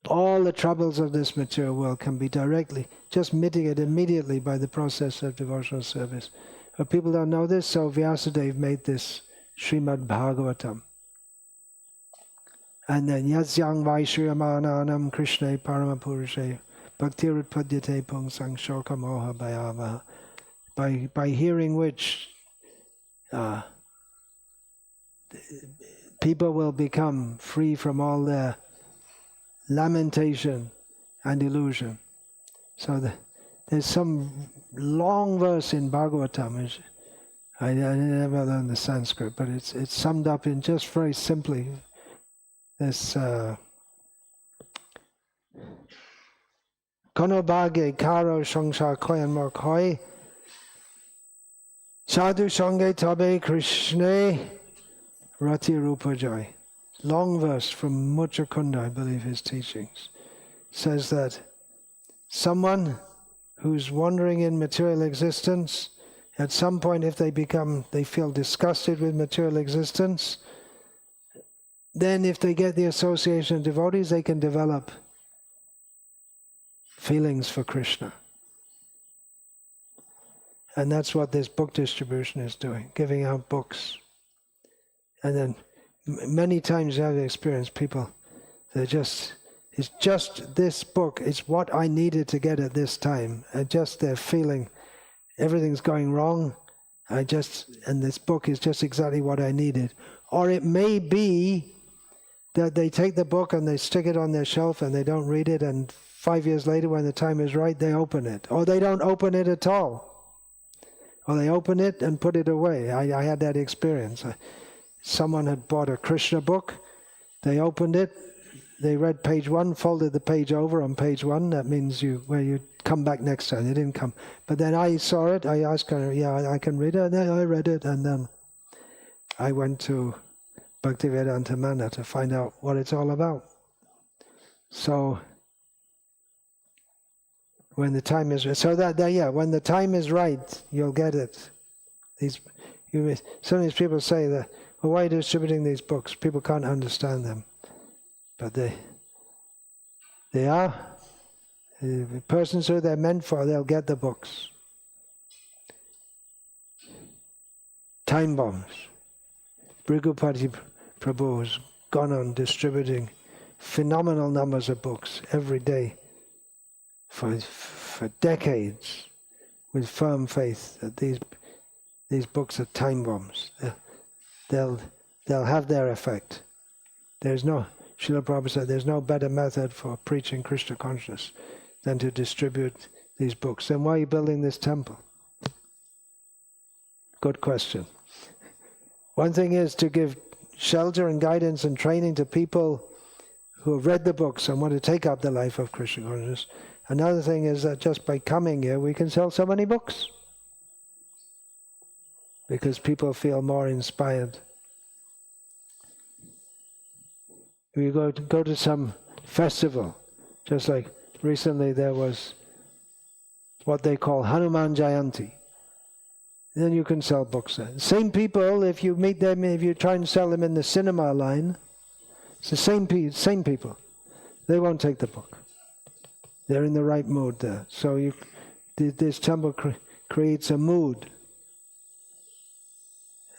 all the troubles of this material world can be directly, just mitigated immediately by the process of devotional service. But people don't know this, so Vyasadeva made this Srimad Bhagavatam. And then Yasyang Vaishriyamananam Krishna Paramapurushe Bhaktirutpadyate Pungsang Shoka Moha Bhayavaha. By hearing which people will become free from all their lamentation and illusion. So there's some long verse in Bhagavatam. I never learned the Sanskrit, but it's summed up in just very simply this Kono bhage karo sangsar koyan mokhoy sadhu sange tabe Krishna rati rupa joy. Long verse from Muchakunda, I believe his teachings, says that someone who's wandering in material existence, at some point if they feel disgusted with material existence, then if they get the association of devotees, they can develop feelings for Krishna. And that's what this book distribution is doing, giving out books. And then many times I've experienced people, it's just this book is what I needed to get at this time. And just they're feeling everything's going wrong, and this book is just exactly what I needed. Or it may be that they take the book and they stick it on their shelf and they don't read it, and 5 years later when the time is right, they open it. Or they don't open it at all. Or they open it and put it away. I had that experience. Someone had bought a Krishna book, they opened it, they read page 1, folded the page over on page 1, that means you come back next time. They didn't come. But then I saw it, I asked her, I can read it, and then I read it, and then I went to Bhakti Vedanta Mana to find out what it's all about. So when the time is when the time is right, you'll get it. Some of these people say that, well, why are you distributing these books? People can't understand them. But they are. The persons who they're meant for, they'll get the books. Time bombs. Brigupati Prabhu has gone on distributing phenomenal numbers of books every day for decades, with firm faith that these books are time bombs. They'll have their effect. Srila Prabhupada said there's no better method for preaching Krishna consciousness than to distribute these books. Then why are you building this temple? Good question. One thing is to give shelter and guidance and training to people who have read the books and want to take up the life of Krishna consciousness. Another thing is that just by coming here, we can sell so many books because people feel more inspired. If you go to some festival, just like recently there was what they call Hanuman Jayanti, then you can sell books there. Same people, if you meet them, if you try and sell them in the cinema line, it's the same people. They won't take the book. They're in the right mood there. So this temple creates a mood.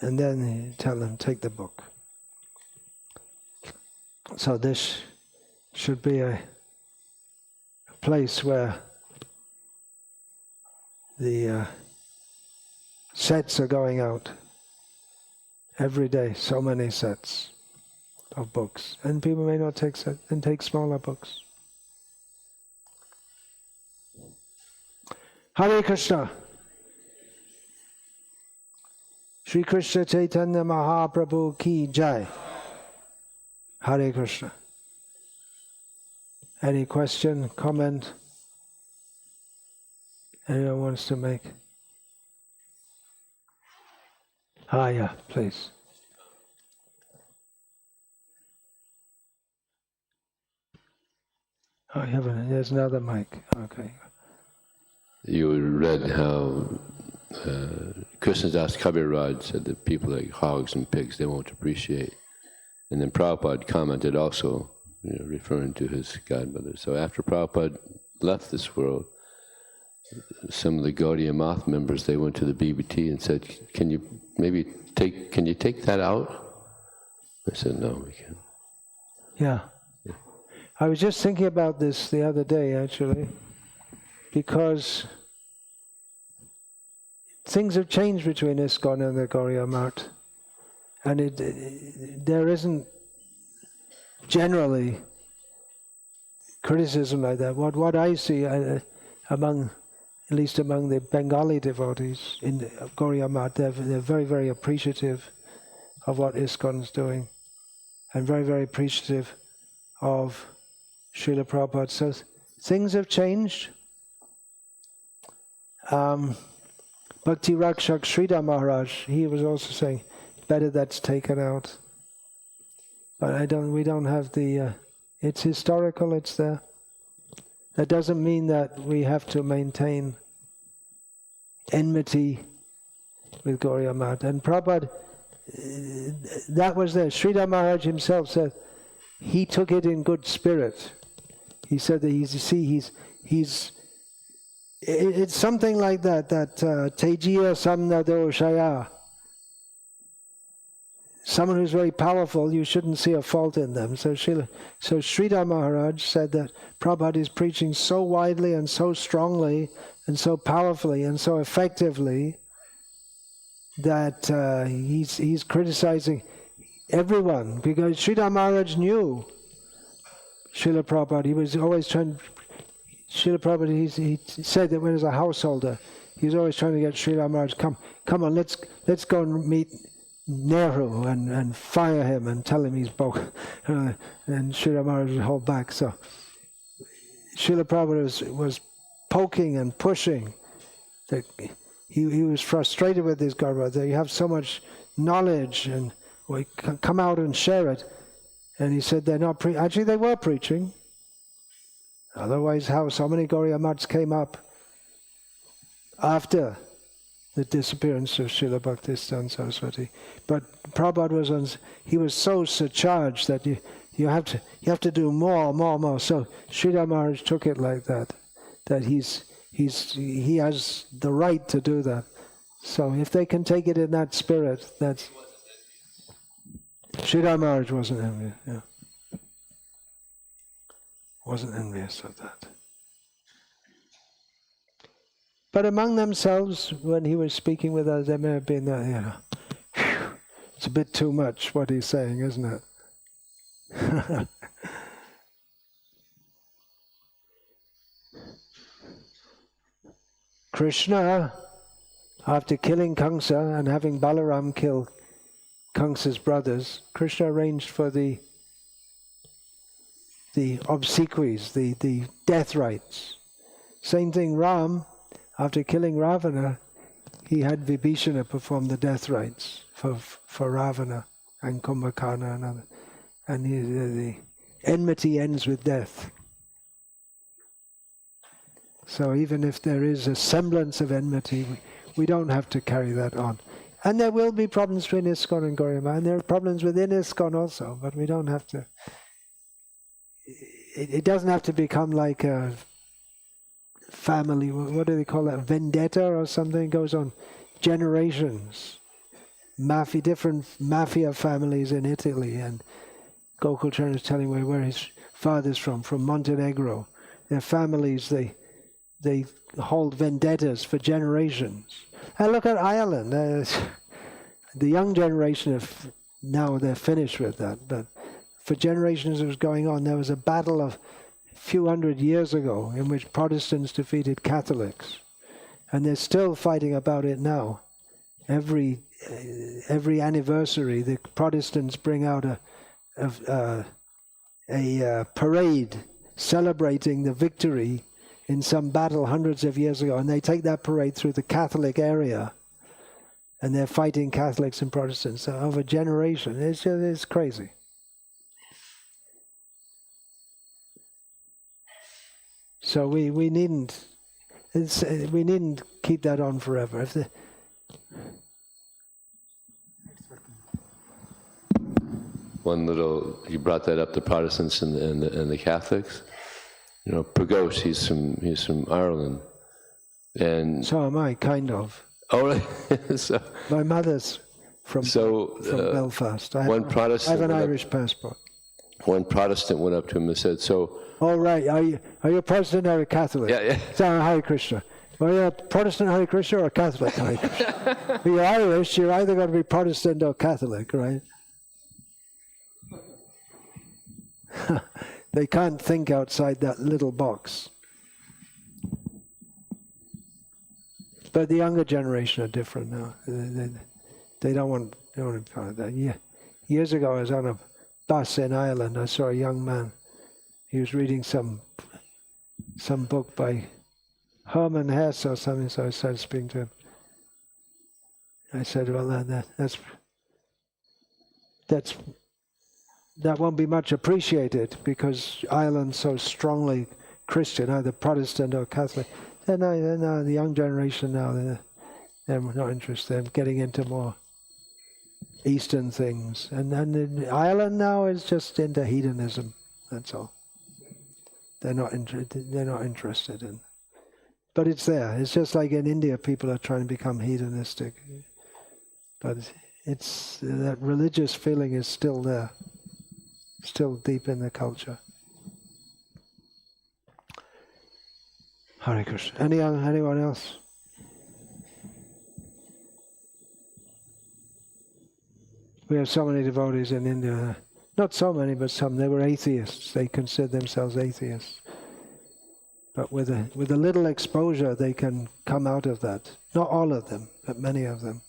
And then you tell them, take the book. So this should be a place where the sets are going out every day, so many sets of books. And people may not take sets, and take smaller books. Hare Krishna. Shri Krishna Caitanya Mahaprabhu ki jai. Hare Krishna. Any question, comment? Anyone wants to make? Yeah, please. There's another mic. Okay. You read how Krishnadas Kaviraj said that people like hogs and pigs, they won't appreciate. And then Prabhupada commented also, referring to his godmother. So after Prabhupada left this world, some of the Gaudiya Math members, they went to the BBT and said, can you take that out? I said, no, we can't. Yeah. I was just thinking about this the other day, actually, because things have changed between ISKCON and the Gaudiya Math. And there isn't generally criticism like that. What I see at least among the Bengali devotees in Gaudiya Math, they're very, very appreciative of what ISKCON is doing, and very, very appreciative of Srila Prabhupada. So things have changed. Bhakti Rakshak Sridhar Maharaj, he was also saying, better that's taken out. But we don't have the, it's historical, it's there. That doesn't mean that we have to maintain enmity with Gaudiya Math. And Prabhupada, that was there. Sridhar Maharaj himself said, he took it in good spirit. He said that it's something like that Tejiya Samnado Shaya. Someone who's very powerful, you shouldn't see a fault in them. So Sridhar Maharaj said that Prabhupada is preaching so widely and so strongly and so powerfully and so effectively that he's criticizing everyone, because Sridhar Maharaj knew Srila Prabhupada. He was always trying. Srila Prabhupada, he said that when he was a householder, he was always trying to get Sridhar Maharaj, come on, let's go and meet Nehru and fire him and tell him he's broke. And Srila Maharaj would hold back. So Srila Prabhupada was poking and pushing. That he was frustrated with this Garbha, that you have so much knowledge and come out and share it. And he said they're not actually they were preaching. Otherwise, how so many Gauriya Mats came up after the disappearance of Srila Bhaktisiddhanta Saraswati. But Prabhupada was so surcharged that you have to do more. So Sridhar Maharaj took it like that he has the right to do that. So if they can take it in that spirit, that's Sridhar Maharaj wasn't envious. Yeah. Wasn't envious of that. But among themselves, when he was speaking with us, there may have been that, it's a bit too much what he's saying, isn't it? Krishna, after killing Kamsa and having Balaram kill Kamsa's brothers, Krishna arranged for the obsequies, the death rites. Same thing, Ram, after killing Ravana, he had Vibhishana perform the death rites for Ravana and Kumbhakarna and others. And the enmity ends with death. So even if there is a semblance of enmity, we don't have to carry that on. And there will be problems between ISKCON and Gauriya Math, and there are problems within ISKCON also, but we don't have to. It doesn't have to become like a family, what do they call that, vendetta or something? It goes on generations. Different mafia families in Italy, and Gokul is telling me where his father's from Montenegro. Their families, they hold vendettas for generations. And look at Ireland. The young generation, now they're finished with that, but for generations it was going on. There was a battle of a few hundred years ago in which Protestants defeated Catholics. And they're still fighting about it now. Every anniversary, the Protestants bring out a parade celebrating the victory in some battle hundreds of years ago, and they take that parade through the Catholic area, and they're fighting Catholics and Protestants over generations. It's crazy. So we needn't keep that on forever. You brought that up, the Protestants and the Catholics. Praghosh, he's from Ireland, and so am I, kind of. Oh, right. So, my mother's from Belfast. I have an Irish passport. One Protestant went up to him and said, "So." Oh right, are you a Protestant or a Catholic? Yeah. So Hare Krishna. Are you a Protestant Hare Krishna or a Catholic Hare Krishna? If you're Irish, you're either going to be Protestant or Catholic, right? They can't think outside that little box. But the younger generation are different now. They don't want to be part of that. Yeah. Years ago, I was on a bus in Ireland. I saw a young man. He was reading some book by Herman Hesse or something, so I started speaking to him. I said, well, that won't be much appreciated because Ireland's so strongly Christian, either Protestant or Catholic. The young generation now, they're not interested. They're getting into more Eastern things. And Ireland now is just into hedonism, that's all. They're not interested in. But it's there. It's just like in India, people are trying to become hedonistic. But it's that religious feeling is still there, still deep in the culture. Hare Krishna. Anyone else? We have so many devotees in India. Not so many, but some. They were atheists. They considered themselves atheists. But with a little exposure, they can come out of that. Not all of them, but many of them.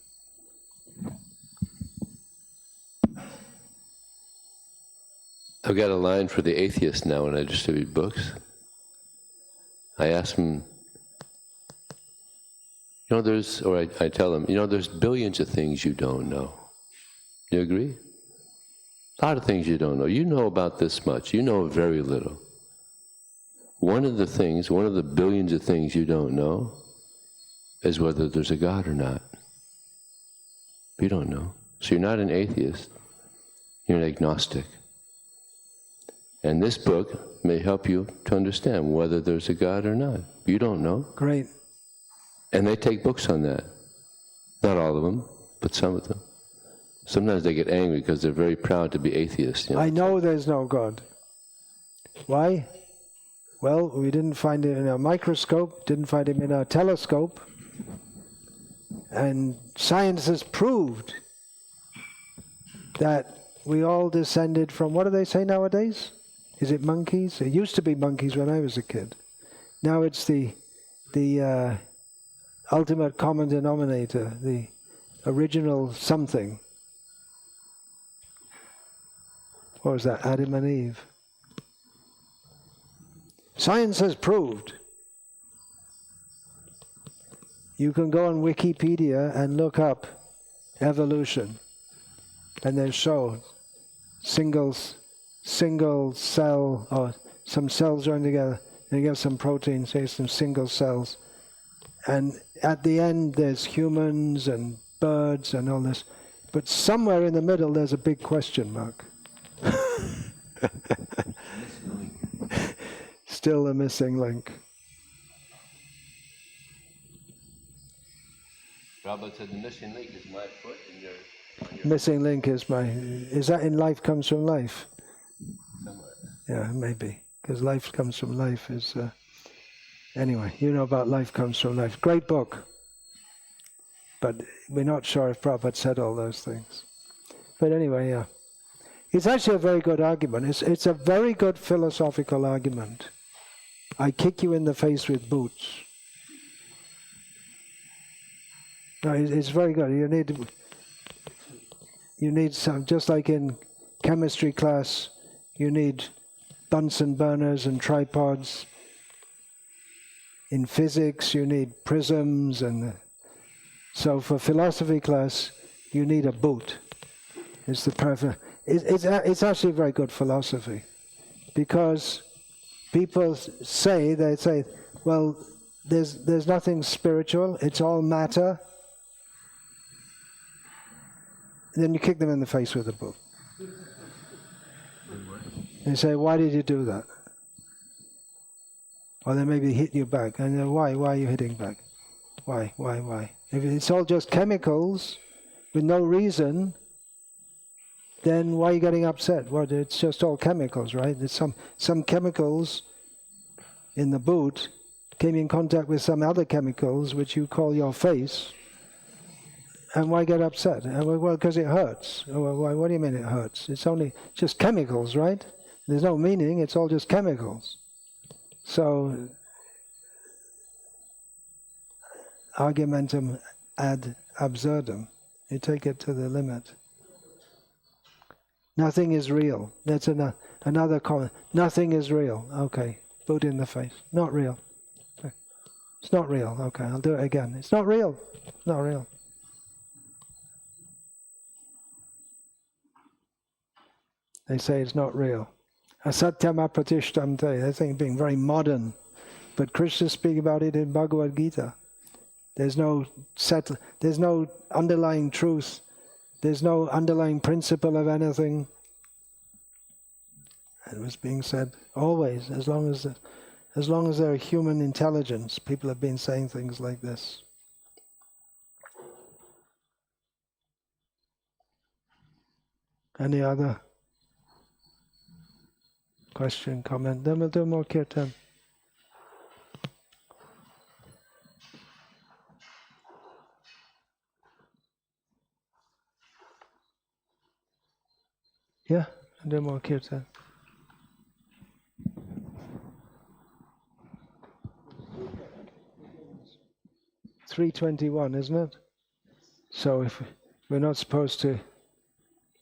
I've got a line for the atheist now when I distribute books. I ask them, I tell them, there's billions of things you don't know. You agree? A lot of things you don't know. You know about this much. You know very little. One of the billions of things you don't know is whether there's a God or not. You don't know. So you're not an atheist. You're an agnostic. And this book may help you to understand whether there's a God or not. You don't know. Great. And they take books on that. Not all of them, but some of them. Sometimes they get angry because they're very proud to be atheists. I know there's no God. Why? Well, we didn't find it in our microscope, didn't find him in our telescope, and science has proved that we all descended from, what do they say nowadays? Is it monkeys? It used to be monkeys when I was a kid. Now it's the ultimate common denominator, the original something. What was that? Adam and Eve. Science has proved. You can go on Wikipedia and look up evolution, and they show single cell, or some cells joined together, and you get some proteins, say some single cells. And at the end there's humans and birds and all this. But somewhere in the middle there's a big question mark. Still a missing link. Prabhupada said the missing link is my foot and your... Missing link is that in life comes from life? Somewhere. Yeah, maybe. Because life comes from life is... Anyway, you know about life comes from life. Great book. But we're not sure if Prabhupada said all those things. But anyway, yeah. It's actually a very good argument. It's a very good philosophical argument. I kick you in the face with boots. No, it's very good. You need some, just like in chemistry class, you need Bunsen burners and tripods. In physics, you need prisms, and so for philosophy class, you need a boot. It's the perfect. It's actually a very good philosophy, because people say, well, there's nothing spiritual, it's all matter. And then you kick them in the face with a book. They say, why did you do that? Or they maybe hit you back. And then, why are you hitting back? Why? If it's all just chemicals with no reason, then why are you getting upset? Well, it's just all chemicals, right? There's some chemicals in the boot came in contact with some other chemicals which you call your face. And why get upset? Well, because it hurts. Well, what do you mean it hurts? It's only just chemicals, right? There's no meaning, it's all just chemicals. So, argumentum ad absurdum. You take it to the limit. Nothing is real. That's another comment. Nothing is real. Okay, boot in the face. Not real. It's not real. Okay, I'll do it again. It's not real. It's not real. They say it's not real. Asatyam apratishtamte. They think being very modern. But Krishna speaks about it in Bhagavad Gita. There's no underlying truth. There's no underlying principle of anything. It was being said always, as long as there are human intelligence, people have been saying things like this. Any other question, comment? Then we'll do more kirtan. Yeah, and do more kirtan. $3.21, isn't it? So if we're not supposed to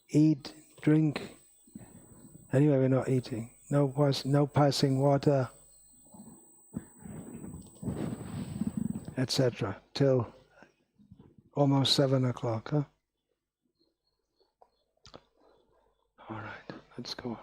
eat, drink, anyway, we're not eating. No passing water, etc. Till almost 7 o'clock, huh? All right, let's go on.